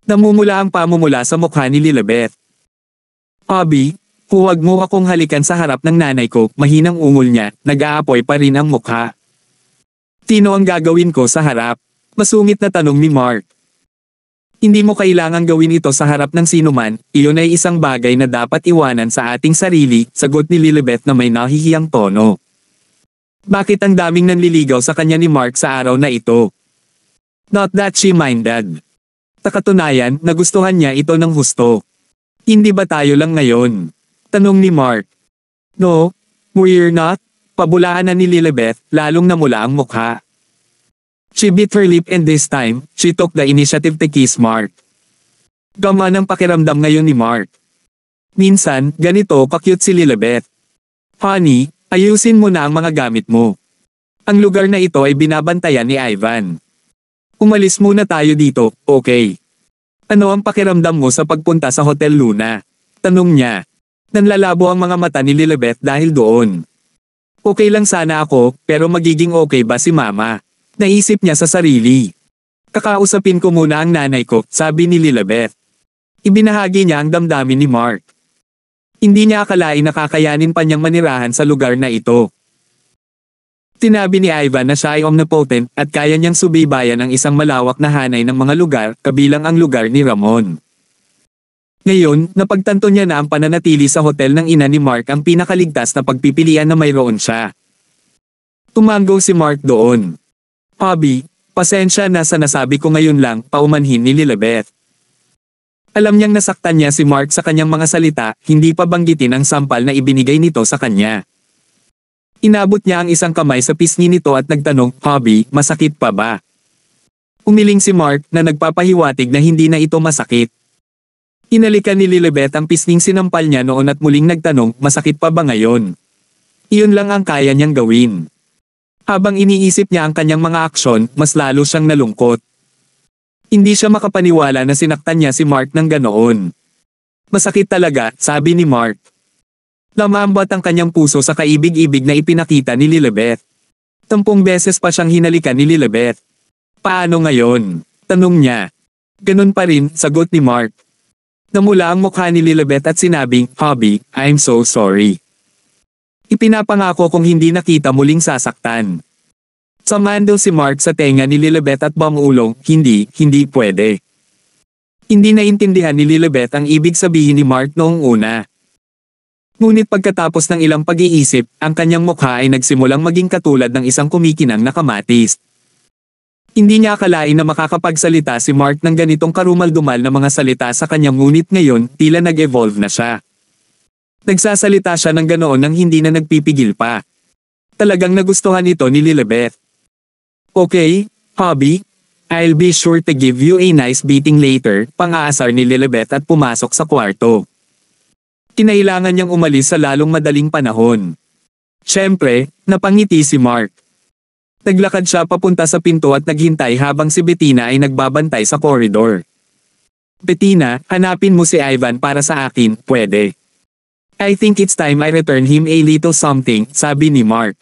Namumula ang pamumula sa mukha ni Lilibet. Bobby, huwag mo akong halikan sa harap ng nanay ko, mahinang ungol niya, nag-aapoy pa rin ang mukha. Sino ang gagawin ko sa harap? Masungit na tanong ni Mark. Hindi mo kailangang gawin ito sa harap ng sinuman, iyon ay isang bagay na dapat iwanan sa ating sarili, sagot ni Lilibet na may nahihiyang tono. Bakit ang daming nanliligaw sa kanya ni Mark sa araw na ito? Not that she minded. Sa katunayan, nagustuhan niya ito ng husto. Hindi ba tayo lang ngayon? Tanong ni Mark. No, we're not, Pabulaan na ni Lilibet, lalong namula ang mukha. She bit her lip and this time, she took the initiative to kiss Mark. Gama ng pakiramdam ngayon ni Mark. Minsan, ganito ka-cute si Lilibet. Honey, ayusin mo na ang mga gamit mo. Ang lugar na ito ay binabantayan ni Ivan. Umalis muna tayo dito, okay? Ano ang pakiramdam mo sa pagpunta sa Hotel Luna? Tanong niya. Nanlalabo ang mga mata ni Lilibet dahil doon. Okay lang sana ako, pero magiging okay ba si Mama? Naisip niya sa sarili. Kakausapin ko muna ang nanay ko, sabi ni Lilibet. Ibinahagi niya ang damdamin ni Mark. Hindi niya akalain na kakayanin pa niyang manirahan sa lugar na ito. Tinabi ni Ivan na siya ay omnipotent at kaya niyang subaybayan ang isang malawak na hanay ng mga lugar, kabilang ang lugar ni Ramon. Ngayon, napagtanto niya na ang pananatili sa hotel ng ina ni Mark ang pinakaligtas na pagpipilian na mayroon siya. Tumango si Mark doon. Hobby, pasensya na sa nasabi ko ngayon lang, paumanhin ni Lilibet. Alam niyang nasaktan niya si Mark sa kanyang mga salita, hindi pa banggitin ang sampal na ibinigay nito sa kanya. Inabot niya ang isang kamay sa pisngi nito at nagtanong, Hobby, masakit pa ba? Umiling si Mark na nagpapahiwatig na hindi na ito masakit. Inalikan ni Lilibet ang pisnging sinampal niya noon at muling nagtanong, masakit pa ba ngayon? Iyon lang ang kaya niyang gawin. Habang iniisip niya ang kanyang mga aksyon, mas lalo siyang nalungkot. Hindi siya makapaniwala na sinaktan niya si Mark ng ganoon. Masakit talaga, sabi ni Mark. Lamambot ang kanyang puso sa kaibig-ibig na ipinakita ni Lilibet. 10 beses pa siyang hinalikan ni Lilibet. Paano ngayon? Tanong niya. Ganun pa rin, sagot ni Mark. Namula ang mukha ni Lilibet at sinabing, Hobby, I'm so sorry. Ipinapangako kung hindi nakita muling sasaktan. Samando si Mark sa tenga ni Lilibet at bamulong, hindi pwede. Hindi naintindihan ni Lilibet ang ibig sabihin ni Mark noong una. Ngunit pagkatapos ng ilang pag-iisip, ang kanyang mukha ay nagsimulang maging katulad ng isang kumikinang na kamatis. Hindi niya akalain na makakapagsalita si Mark ng ganitong karumal-dumal na mga salita sa kanyang ngunit ngayon, tila nag-evolve na siya. Nagsasalita siya ng ganoon nang hindi na nagpipigil pa. Talagang nagustuhan ito ni Lilibet. Okay, Hobby, I'll be sure to give you a nice beating later, pang-aasar ni Lilibet at pumasok sa kwarto. Kinailangan niyang umalis sa lalong madaling panahon. Siyempre, napangiti si Mark. Naglakad siya papunta sa pinto at naghintay habang si Bettina ay nagbabantay sa koridor. Bettina, hanapin mo si Ivan para sa akin, pwede. I think it's time I return him a little something, sabi ni Mark.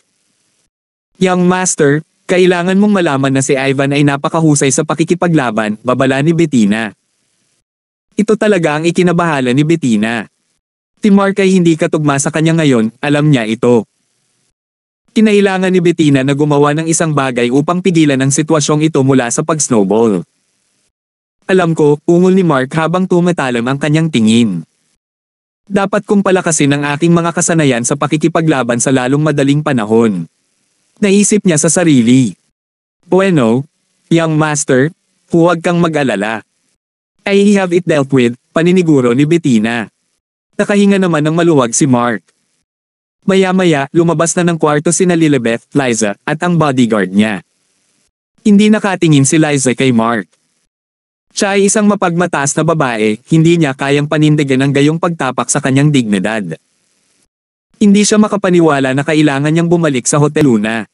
Young master, kailangan mong malaman na si Ivan ay napakahusay sa pakikipaglaban, babala ni Bettina. Ito talaga ang ikinabahala ni Bettina. Si Mark ay hindi katugma sa kanya ngayon, alam niya ito. Kinailangan ni Bettina na gumawa ng isang bagay upang pigilan ang sitwasyong ito mula sa pag-snowball. Alam ko, ungol ni Mark habang tumatalam ang kanyang tingin. Dapat kong palakasin ang aking mga kasanayan sa pakikipaglaban sa lalong madaling panahon. Naisip niya sa sarili. Bueno, young master, huwag kang mag-alala. I have it dealt with, paniniguro ni Bettina. Nakahinga naman ng maluwag si Mark. Maya-maya, lumabas na ng kwarto sina Lilibet, Liza, at ang bodyguard niya. Hindi nakatingin si Liza kay Mark. Siya ay isang mapagmataas na babae, hindi niya kayang panindigan ang gayong pagtapak sa kanyang dignidad. Hindi siya makapaniwala na kailangan niyang bumalik sa Hotel Luna.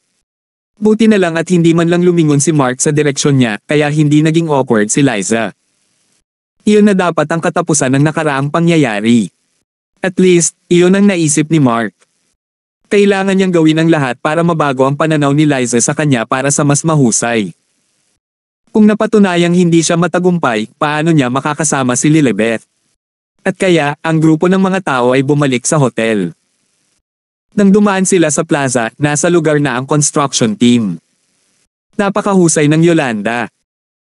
Buti na lang at hindi man lang lumingon si Mark sa direksyon niya, kaya hindi naging awkward si Liza. Iyon na dapat ang katapusan ng nakaraang pangyayari. At least, iyon ang naisip ni Mark. Kailangan niyang gawin ang lahat para mabago ang pananaw ni Liza sa kanya para sa mas mahusay. Kung napatunayang hindi siya matagumpay, paano niya makakasama si Lilibet? At kaya, ang grupo ng mga tao ay bumalik sa hotel. Nang dumaan sila sa plaza, nasa lugar na ang construction team. Napakahusay ng Yolanda.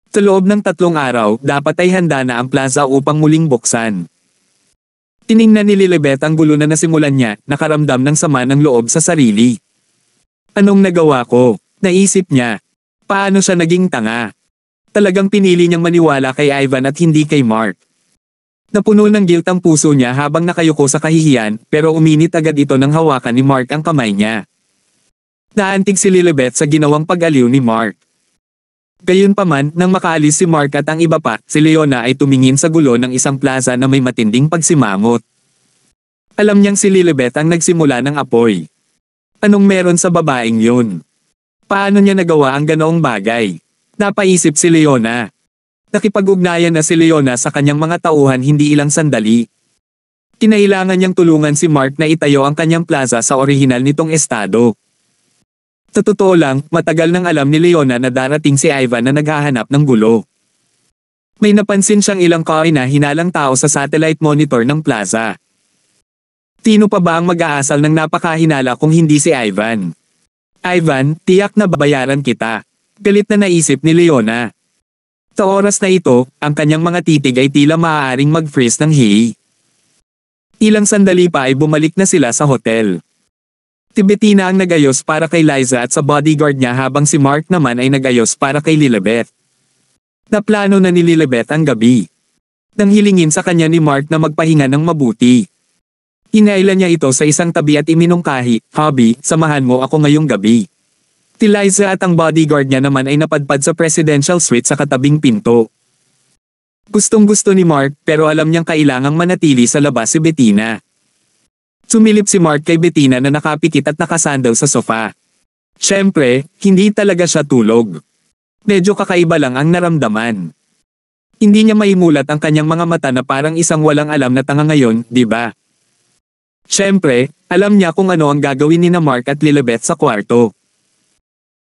Sa loob ng 3 araw, dapat ay handa na ang plaza upang muling buksan. Tiningnan ni Lilibet ang gulo na nasimulan niya, nakaramdam ng sama ng loob sa sarili. Anong nagawa ko? Naisip niya. Paano siya naging tanga? Talagang pinili niyang maniwala kay Ivan at hindi kay Mark. Napuno ng guilt ang puso niya habang nakayuko sa kahihiyan, pero uminit agad ito nang hawakan ni Mark ang kamay niya. Naantig si Lilibet sa ginawang pag-aliw ni Mark. Gayunpaman, nang makaalis si Mark at ang iba pa, si Leona ay tumingin sa gulo ng isang plaza na may matinding pagsimangot. Alam niyang si Lilibet ang nagsimula ng apoy. Anong meron sa babaeng yun? Paano niya nagawa ang ganoong bagay? Napaisip si Leona. Nakipag-ugnayan na si Leona sa kanyang mga tauhan hindi ilang sandali. Kinailangan niyang tulungan si Mark na itayo ang kanyang plaza sa orihinal nitong estado. Sa totoo lang, matagal nang alam ni Leona na darating si Ivan na naghahanap ng gulo. May napansin siyang ilang na hinalang tao sa satellite monitor ng plaza. Sino pa ba ang mag-aasal ng napakahinala kung hindi si Ivan? Ivan, tiyak na babayaran kita. Galit na naisip ni Leona. Sa oras na ito, ang kanyang mga titig ay tila maaaring mag-freeze ng hihi. Ilang sandali pa ay bumalik na sila sa hotel. Si Bettina ang nagayos para kay Liza at sa bodyguard niya habang si Mark naman ay nagayos para kay Lilibet. Naplano na ni Lilibet ang gabi. Nang hilingin sa kanya ni Mark na magpahinga ng mabuti. Hinailan niya ito sa isang tabi at iminungkahi, "Hobby, samahan mo ako ngayong gabi." Si Liza at ang bodyguard niya naman ay napadpad sa presidential suite sa katabing pinto. Gustong-gusto ni Mark pero alam niyang kailangang manatili sa labas si Bettina. Sumilip si Mark kay Bettina na nakapikit at nakasandal sa sofa. Siyempre, hindi talaga siya tulog. Medyo kakaiba lang ang naramdaman. Hindi niya maimulat ang kanyang mga mata na parang isang walang alam na tanga ngayon, di ba? Siyempre, alam niya kung ano ang gagawin ni na Mark at Lilibet sa kwarto.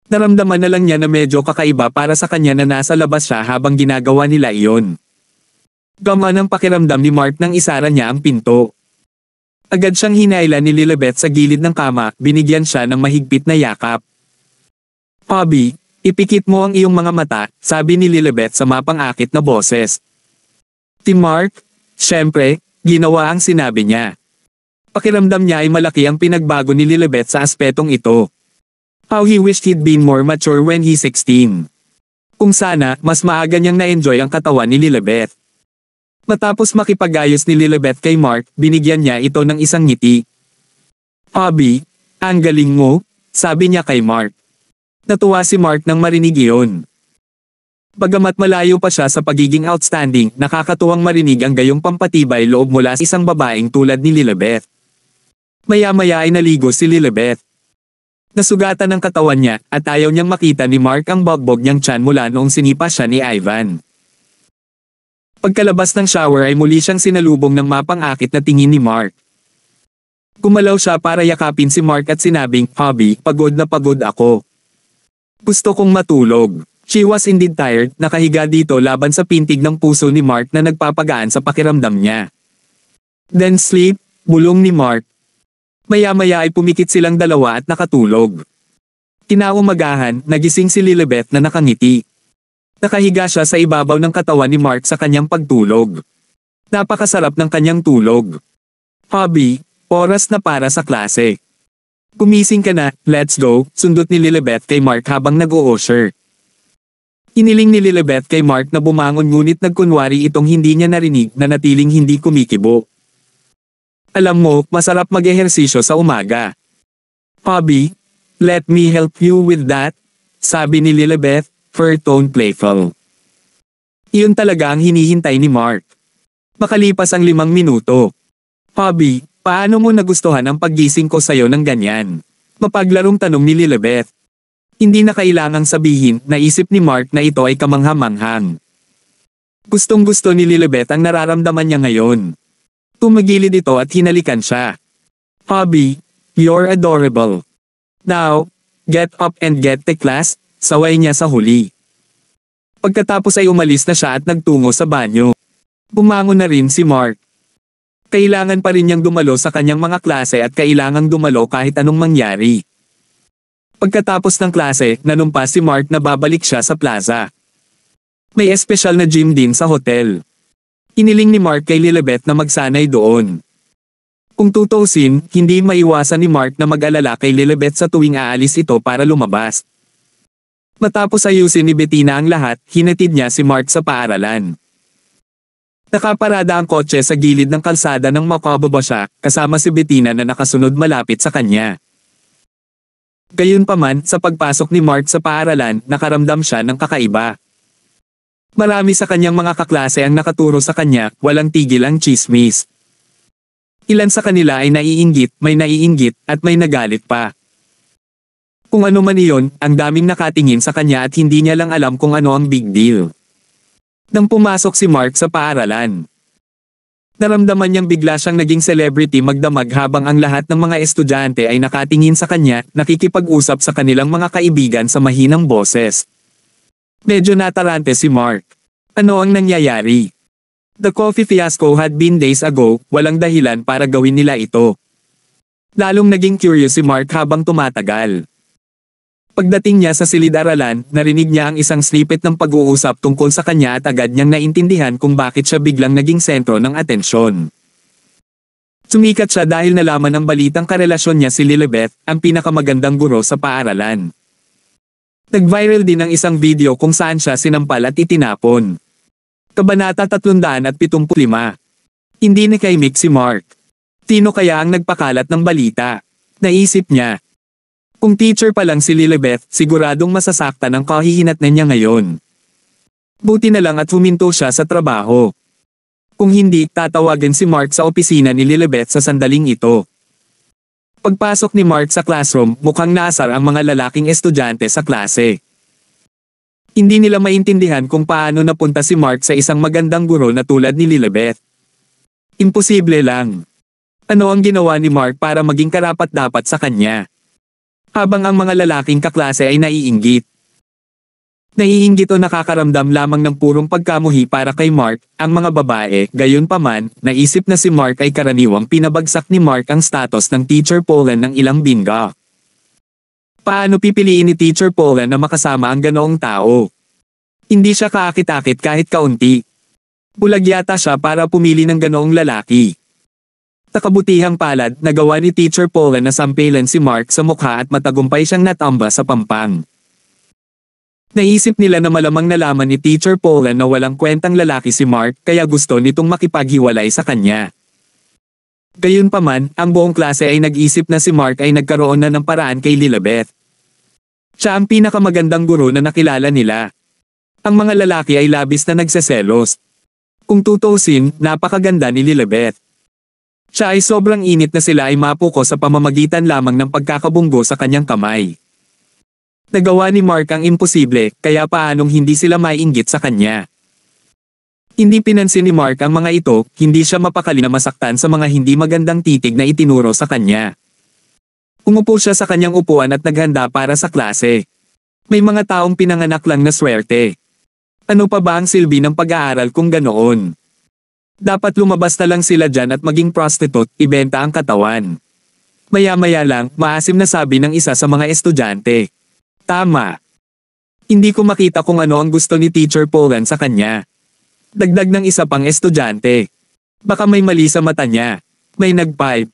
Naramdaman na lang niya na medyo kakaiba para sa kanya na nasa labas siya habang ginagawa nila iyon. Gamaan ang pakiramdam ni Mark nang isara niya ang pinto. Agad siyang hinailan ni Lilibet sa gilid ng kama, binigyan siya ng mahigpit na yakap. "Hobby, ipikit mo ang iyong mga mata," sabi ni Lilibet sa mapang-akit na boses. Si Mark, siyempre, ginawa ang sinabi niya. Pakiramdam niya ay malaki ang pinagbago ni Lilibet sa aspetong ito. How he wished he'd been more mature when he's 16. Kung sana, mas maaga niyang na-enjoy ang katawan ni Lilibet. Matapos makipag-ayos ni Lilibet kay Mark, binigyan niya ito ng isang ngiti. "Hobby, ang galing mo," sabi niya kay Mark. Natuwa si Mark nang marinig iyon. Bagamat malayo pa siya sa pagiging outstanding, nakakatuwang marinig ang gayong pampatibay loob mula sa isang babaeng tulad ni Lilibet. Maya-maya ay naligo si Lilibet. Nasugatan ang katawan niya at ayaw niyang makita ni Mark ang bagbog niyang tiyan mula noong sinipa siya ni Ivan. Pagkalabas ng shower ay muli siyang sinalubong ng mapang-akit na tingin ni Mark. Gumalaw siya para yakapin si Mark at sinabing, "Hobby, pagod na pagod ako. Gusto kong matulog." She was indeed tired, nakahiga dito laban sa pintig ng puso ni Mark na nagpapagaan sa pakiramdam niya. "Then sleep," bulong ni Mark. Maya-maya ay pumikit silang dalawa at nakatulog. Kinaumagahan, nagising si Lilibet na nakangiti. Nakahiga siya sa ibabaw ng katawan ni Mark sa kanyang pagtulog. Napakasarap ng kanyang tulog. "Hobby, oras na para sa klase. Gumising ka na, let's go," sundot ni Lilibet kay Mark habang nag-o-usher. Iniling ni Lilibet kay Mark na bumangon ngunit nagkunwari itong hindi niya narinig na natiling hindi kumikibo. "Alam mo, masarap mag-ehersisyo sa umaga. Hobby, let me help you with that," sabi ni Lilibet, her tone playful. Iyon talaga ang hinihintay ni Mark. Makalipas ang 5 minuto. "Hobby, paano mo nagustuhan ang paggising ko sayo ng ganyan?" Mapaglarong tanong ni Lilibet. Hindi na kailangang sabihin, naisip ni Mark na ito ay kamangha-manghang. Gustong-gusto ni Lilibet ang nararamdaman niya ngayon. Tumagilid ito at hinalikan siya. "Hobby, you're adorable. Now, get up and get to class," saway niya sa huli. Pagkatapos ay umalis na siya at nagtungo sa banyo. Bumangon na rin si Mark. Kailangan pa rin niyang dumalo sa kanyang mga klase at kailangang dumalo kahit anong mangyari. Pagkatapos ng klase, nanumpas si Mark na babalik siya sa plaza. May espesyal na gym din sa hotel. Iniling ni Mark kay Lilibet na magsanay doon. Kung tutuusin, hindi maiwasan ni Mark na mag-alala kay Lilibet sa tuwing aalis ito para lumabas. Matapos ayusin ni Bettina ang lahat, hinatid niya si Mark sa paaralan. Nakaparada ang kotse sa gilid ng kalsada nang makababa siya, kasama si Bettina na nakasunod malapit sa kanya. Gayunpaman, sa pagpasok ni Mark sa paaralan, nakaramdam siya ng kakaiba. Marami sa kanyang mga kaklase ang nakaturo sa kanya, walang tigil ang tsismis. Ilan sa kanila ay naiinggit, at may nagalit pa. Kung ano man iyon, ang daming nakatingin sa kanya at hindi niya lang alam kung ano ang big deal. Nang pumasok si Mark sa paaralan, naramdaman niyang bigla siyang naging celebrity magdamag habang ang lahat ng mga estudyante ay nakatingin sa kanya, nakikipag-usap sa kanilang mga kaibigan sa mahinang boses. Medyo natarante si Mark. Ano ang nangyayari? The coffee fiasco had been days ago, walang dahilan para gawin nila ito. Lalong naging curious si Mark habang tumatagal. Pagdating niya sa silid-aralan, narinig niya ang isang snippet ng pag-uusap tungkol sa kanya at agad niyang naintindihan kung bakit siya biglang naging sentro ng atensyon. Sumikat siya dahil nalaman ng balitang karelasyon niya si Lilibet, ang pinakamagandang guro sa paaralan. Nag-viral din ang isang video kung saan siya sinampal at itinapon. Kabanata 375. Hindi nakaimik si Mark. Sino kaya ang nagpakalat ng balita? Naisip niya. Kung teacher pa lang si Lilibet, siguradong masasaktan ang kahihinatnan niya ngayon. Buti na lang at huminto siya sa trabaho. Kung hindi, tatawagan si Mark sa opisina ni Lilibet sa sandaling ito. Pagpasok ni Mark sa classroom, mukhang naasar ang mga lalaking estudyante sa klase. Hindi nila maintindihan kung paano napunta si Mark sa isang magandang guro na tulad ni Lilibet. Imposible lang. Ano ang ginawa ni Mark para maging karapat-dapat sa kanya? Habang ang mga lalaking kaklase ay naiinggit. Naiinggit o nakakaramdam lamang ng purong pagkamuhi para kay Mark, ang mga babae, gayunpaman, naisip na si Mark ay karaniwang pinabagsak ni Mark ang status ng Teacher Poland ng ilang binga. Paano pipiliin ni Teacher Poland na makasama ang ganoong tao? Hindi siya kaakit-akit kahit kaunti. Bulag yata siya para pumili ng ganoong lalaki. Sa kabutihang palad, nagawa ni Teacher Poland na sampilan si Mark sa mukha at matagumpay siyang natamba sa pampang. Naisip nila na malamang nalaman ni Teacher Poland na walang kwentang lalaki si Mark kaya gusto nitong makipaghiwalay sa kanya. Gayunpaman, ang buong klase ay nag-isip na si Mark ay nagkaroon na ng paraan kay Lilibet. Siya ang pinakamagandang guro na nakilala nila. Ang mga lalaki ay labis na nagseselos. Kung tutuusin, napakaganda ni Lilibet. Siya ay sobrang init na sila ay mapuko sa pamamagitan lamang ng pagkakabunggo sa kanyang kamay. Nagawa ni Mark ang imposible, kaya paanong hindi sila maiinggit sa kanya. Hindi pinansin ni Mark ang mga ito, hindi siya mapakali na masaktan sa mga hindi magandang titig na itinuro sa kanya. Umupo siya sa kanyang upuan at naghanda para sa klase. May mga taong pinanganak lang na swerte. Ano pa ba ang silbi ng pag-aaral kung ganoon? Dapat lumabas na lang sila dyan at maging prostitute, ibenta ang katawan. Maya-maya lang, maasim na sabi ng isa sa mga estudyante. Tama. Hindi ko makita kung ano ang gusto ni Teacher Poland sa kanya. Dagdag ng isa pang estudyante. Baka may mali sa mata niya. May nag-pipe.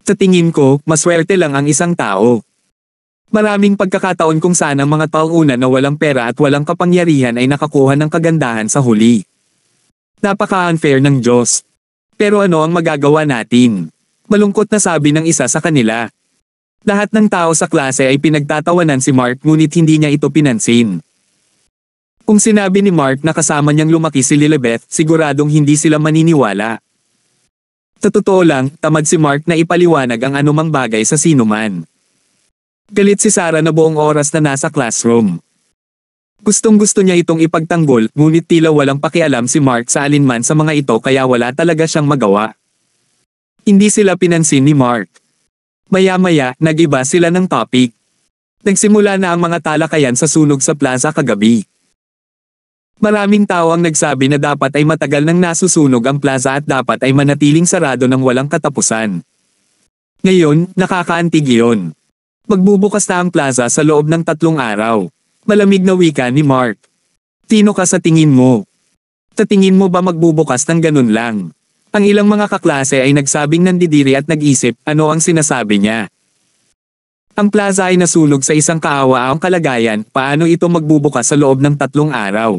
Sa tingin ko, maswerte lang ang isang tao. Maraming pagkakataon kung saan ang mga taong una na walang pera at walang kapangyarihan ay nakakuha ng kagandahan sa huli. Napaka-unfair ng Diyos. Pero ano ang magagawa natin? Malungkot na sabi ng isa sa kanila. Lahat ng tao sa klase ay pinagtatawanan si Mark ngunit hindi niya ito pinansin. Kung sinabi ni Mark na kasama niyang lumaki si Lilibet, siguradong hindi sila maniniwala. Sa totoo lang, tamad si Mark na ipaliwanag ang anumang bagay sa sinuman. Galit si Sarah na buong oras na nasa classroom. Gustong-gusto niya itong ipagtanggol, ngunit tila walang pakialam si Mark sa alinman sa mga ito kaya wala talaga siyang magawa. Hindi sila pinansin ni Mark. Maya-maya, nag-iba sila ng topic. Nagsimula na ang mga talakayan sa sunog sa plaza kagabi. Maraming tao ang nagsabi na dapat ay matagal nang nasusunog ang plaza at dapat ay manatiling sarado ng walang katapusan. Ngayon, nakakaantig iyon. Magbubukas na ang plaza sa loob ng 3 araw. Malamig na wika ni Mark. Sino ka sa tingin mo? Sa tingin mo ba magbubukas ng ganun lang? Ang ilang mga kaklase ay nagsabing nandidiri at nag-isip ano ang sinasabi niya. Ang plaza ay nasunog sa isang kaawa-awang kalagayan, paano ito magbubukas sa loob ng 3 araw?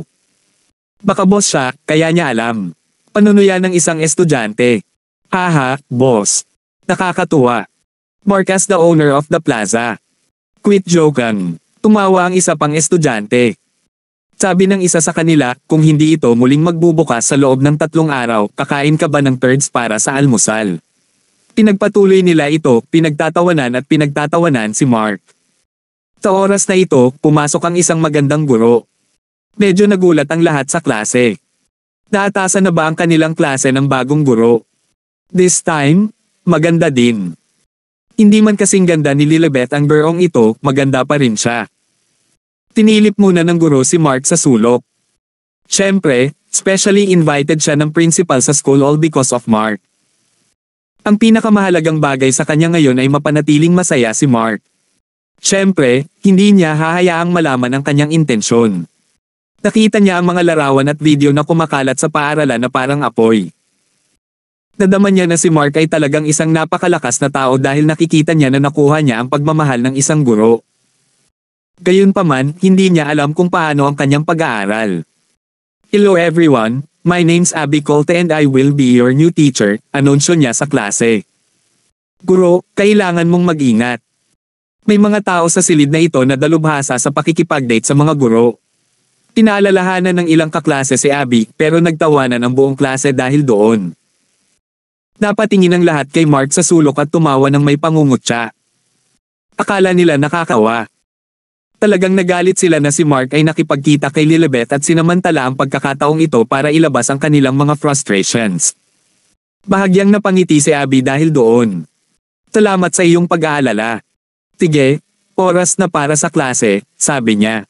Baka boss siya, kaya niya alam. Panunuyan ng isang estudyante. Haha, boss. Nakakatuwa. Mark as the owner of the plaza. Quit joking. Tumawa ang isa pang estudyante. Sabi ng isa sa kanila, kung hindi ito muling magbubukas sa loob ng 3 araw, kakain ka ba ng turds para sa almusal? Pinagpatuloy nila ito, pinagtatawanan si Mark. Sa oras na ito, pumasok ang isang magandang guro. Medyo nagulat ang lahat sa klase. Naatasan na ba ang kanilang klase ng bagong guro? This time, maganda din. Hindi man kasing ganda ni Lilibet ang burong ito, maganda pa rin siya. Tinilip muna ng guro si Mark sa sulok. Siyempre, specially invited siya ng principal sa school all because of Mark. Ang pinakamahalagang bagay sa kanya ngayon ay mapanatiling masaya si Mark. Siyempre, hindi niya hahayaang malaman ang kanyang intensyon. Nakita niya ang mga larawan at video na kumakalat sa paaralan na parang apoy. Nadama niya na si Mark ay talagang isang napakalakas na tao dahil nakikita niya na nakuha niya ang pagmamahal ng isang guro. Gayunpaman, hindi niya alam kung paano ang kanyang pag-aaral. Hello everyone, my name's Abby Colte and I will be your new teacher, anunsyo niya sa klase. Guro, kailangan mong mag-ingat. May mga tao sa silid na ito na dalubhasa sa pakikipag-date sa mga guro. Pinaalalahanan ng ilang kaklase si Abby pero nagtawanan ang buong klase dahil doon. Napatingin ang lahat kay Mark sa sulok at tumawa ng may pangungutya. Akala nila nakakawa. Talagang nagalit sila na si Mark ay nakipagkita kay Lilibet at sinamantala ang pagkakataong ito para ilabas ang kanilang mga frustrations. Bahagyang napangiti si Abby dahil doon. Salamat sa iyong pag-aalala. Sige, oras na para sa klase, sabi niya.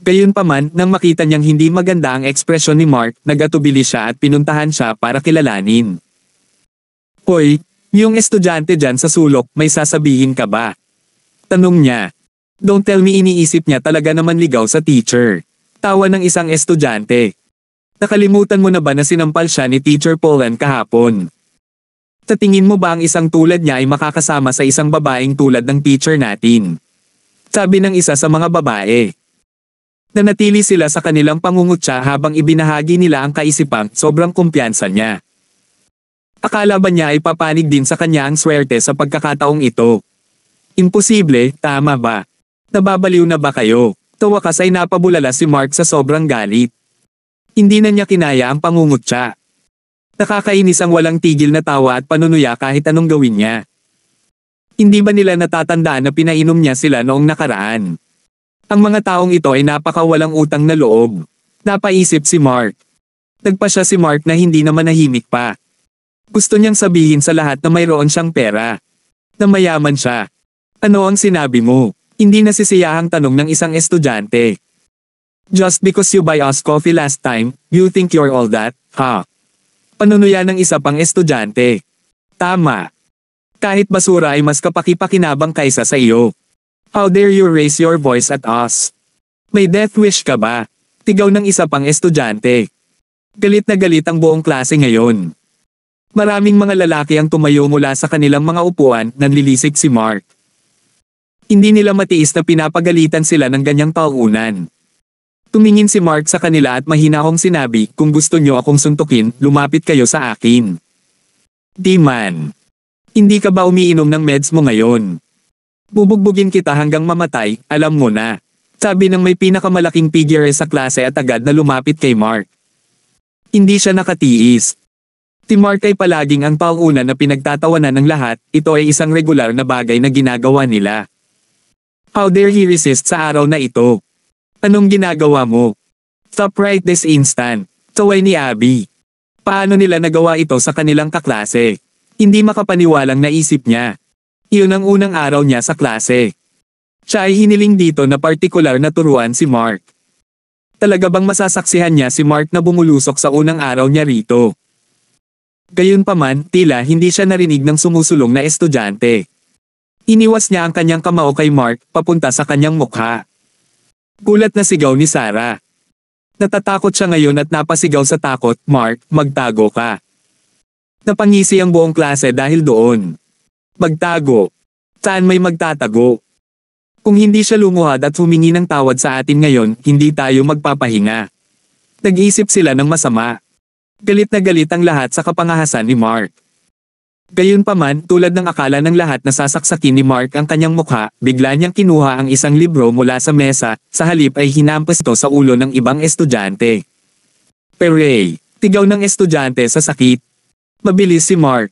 Gayunpaman, nang makita niyang hindi maganda ang ekspresyon ni Mark, nagatubili siya at pinuntahan siya para kilalanin. Hoy, yung estudyante dyan sa sulok, may sasabihin ka ba? Tanong niya. Don't tell me iniisip niya talaga naman ligaw sa teacher. Tawa ng isang estudyante. Nakalimutan mo na ba na sinampal siya ni Teacher Polan kahapon? Sa tingin mo ba ang isang tulad niya ay makakasama sa isang babaeng tulad ng teacher natin? Sabi ng isa sa mga babae. Nanatili sila sa kanilang pangungutya habang ibinahagi nila ang kaisipang sobrang kumpiyansa niya. Akala ba niya ay papanig din sa kanya ang swerte sa pagkakataong ito? Imposible, tama ba? Nababaliw na ba kayo? Sa wakas ay napabulala si Mark sa sobrang galit. Hindi na niya kinaya ang pangungutya. Nakakainis ang walang tigil na tawa at panunuya kahit anong gawin niya. Hindi ba nila natatandaan na pinainom niya sila noong nakaraan? Ang mga taong ito ay napakawalang utang na loob. Napaisip si Mark. Nagpa siya si Mark na hindi naman nahimik pa. Gusto niyang sabihin sa lahat na mayroon siyang pera. Na mayaman siya. Ano ang sinabi mo? Hindi nasisiyahang tanong ng isang estudyante. Just because you buy us coffee last time, you think you're all that, huh? Panunuya ng isa pang estudyante. Tama. Kahit basura ay mas kapaki-pakinabang kaysa sa iyo. How dare you raise your voice at us? May death wish ka ba? Tigaw ng isa pang estudyante. Galit na galit ang buong klase ngayon. Maraming mga lalaki ang tumayo mula sa kanilang mga upuan, nanlilisik si Mark. Hindi nila matiis na pinapagalitan sila ng ganyang taunan. Tumingin si Mark sa kanila at mahinahong sinabi, kung gusto nyo akong suntukin, lumapit kayo sa akin. Di man. Hindi ka ba umiinom ng meds mo ngayon? Bubugbugin kita hanggang mamatay, alam mo na. Sabi ng may pinakamalaking figure sa klase at agad na lumapit kay Mark. Hindi siya nakatiis. Si Mark ay palaging ang pauuna na pinagtatawanan ng lahat, ito ay isang regular na bagay na ginagawa nila. How dare he resist sa araw na ito? Anong ginagawa mo? Stop right this instant. Saway ni Abby. Paano nila nagawa ito sa kanilang kaklase? Hindi makapaniwalang naisip niya. Iyon ang unang araw niya sa klase. Siya ay hiniling dito na partikular na turuan si Mark. Talaga bang masasaksihan niya si Mark na bumulusok sa unang araw niya rito? Gayunpaman, tila hindi siya narinig ng sumusulong na estudyante. Iniwas niya ang kanyang kamao kay Mark, papunta sa kanyang mukha. Gulat na sigaw ni Sarah. Natatakot siya ngayon at napasigaw sa takot, Mark, magtago ka. Napangisi ang buong klase dahil doon. Magtago. Saan may magtatago? Kung hindi siya lumuhad at humingi ng tawad sa atin ngayon, hindi tayo magpapahinga. Nag-isip sila ng masama. Galit na galit ang lahat sa kapangahasan ni Mark. Gayunpaman, tulad ng akala ng lahat na sasaksakin ni Mark ang kanyang mukha, bigla niyang kinuha ang isang libro mula sa mesa, sa halip ay hinampas ito sa ulo ng ibang estudyante. Peray! Tigaw ng estudyante sa sakit. Mabilis si Mark.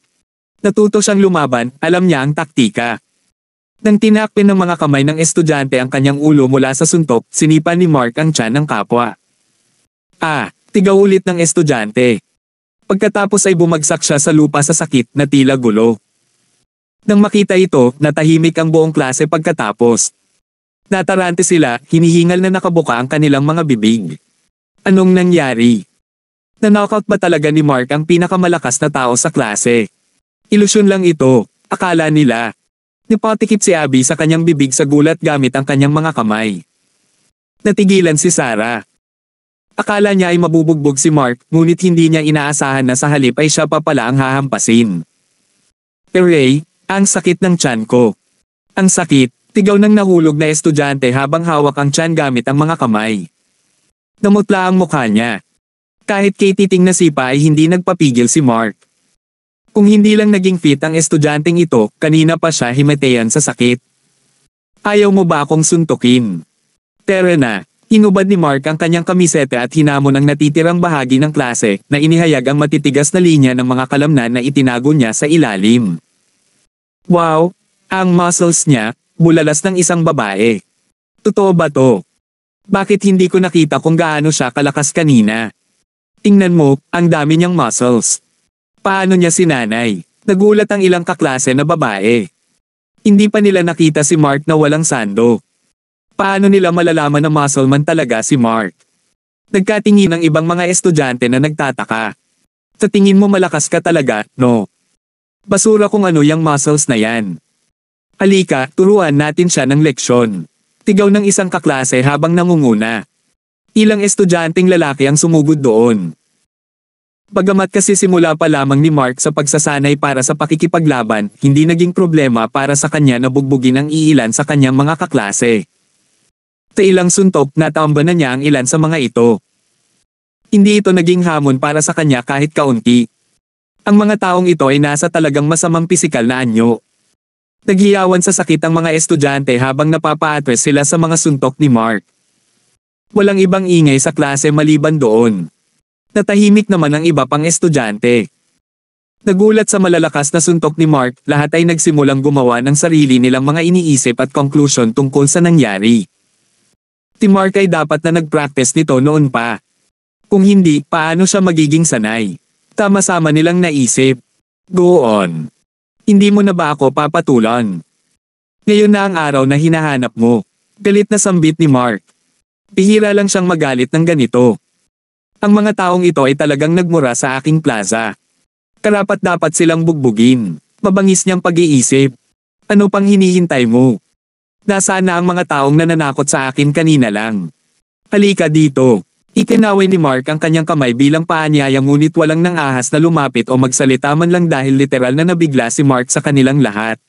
Natuto siyang lumaban, alam niya ang taktika. Nang tinakpin ng mga kamay ng estudyante ang kanyang ulo mula sa suntok, sinipan ni Mark ang tiyan ng kapwa. Tigaw ulit ng estudyante. Pagkatapos ay bumagsak siya sa lupa sa sakit na tila gulo. Nang makita ito, natahimik ang buong klase pagkatapos. Natarante sila, hinihingal na nakabuka ang kanilang mga bibig. Anong nangyari? Na-knockout ba talaga ni Mark ang pinakamalakas na tao sa klase? Ilusyon lang ito, akala nila. Nipatikip si Abby sa kanyang bibig sa gulat gamit ang kanyang mga kamay. Natigilan si Sarah. Akala niya ay mabubugbog si Mark, ngunit hindi niya inaasahan na sa halip ay siya pa pala ang hahampasin. Peray, ang sakit ng tiyan ko. Ang sakit, tigaw ng nahulog na estudyante habang hawak ang tiyan gamit ang mga kamay. Namutla ang mukha niya. Kahit kay titing na sipa ay hindi nagpapigil si Mark. Kung hindi lang naging fit ang estudyanteng ito, kanina pa siya himateyan sa sakit. Ayaw mo ba akong suntukin? Tara na. Hinubad ni Mark ang kanyang kamisete at hinamon ang natitirang bahagi ng klase na inihayag ang matitigas na linya ng mga kalamnan na itinago niya sa ilalim. Wow! Ang muscles niya, bulalas ng isang babae. Totoo ba to? Bakit hindi ko nakita kung gaano siya kalakas kanina? Tingnan mo, ang dami niyang muscles. Paano niya sinanay? Nagulat ang ilang kaklase na babae. Hindi pa nila nakita si Mark na walang sando. Paano nila malalaman na muscle man talaga si Mark? Nagkatingin ang ibang mga estudyante na nagtataka. Sa tingin mo malakas ka talaga, no? Basura kung ano yung muscles na yan. Halika, turuan natin siya ng leksyon. Tigaw ng isang kaklase habang nangunguna. Ilang estudyanteng lalaki ang sumugod doon. Bagamat kasi simula pa lamang ni Mark sa pagsasanay para sa pakikipaglaban, hindi naging problema para sa kanya na bugbugin ang iilan sa kanyang mga kaklase. Sa ilang suntok, natamba na niya ang ilan sa mga ito. Hindi ito naging hamon para sa kanya kahit kaunti. Ang mga taong ito ay nasa talagang masamang pisikal na anyo. Naghiyawan sa sakit ang mga estudyante habang napapa-address sila sa mga suntok ni Mark. Walang ibang ingay sa klase maliban doon. Natahimik naman ang iba pang estudyante. Nagulat sa malalakas na suntok ni Mark, lahat ay nagsimulang gumawa ng sarili nilang mga iniisip at conclusion tungkol sa nangyari. Si Mark ay dapat na nag-practice nito noon pa. Kung hindi, paano siya magiging sanay? Tama-sama nilang naisip. Go on. Hindi mo na ba ako papatulan? Ngayon na ang araw na hinahanap mo. Galit na sambit ni Mark. Bihira lang siyang magalit ng ganito. Ang mga taong ito ay talagang nagmura sa aking plaza. Karapat-dapat silang bugbugin. Mabangis niyang pag-iisip. Ano pang hinihintay mo? Nasaan na ang mga taong nananakot sa akin kanina lang? Halika dito. Itinaway ni Mark ang kanyang kamay bilang paanyaya ngunit walang nang ahas na lumapit o magsalita man lang dahil literal na nabigla si Mark sa kanilang lahat.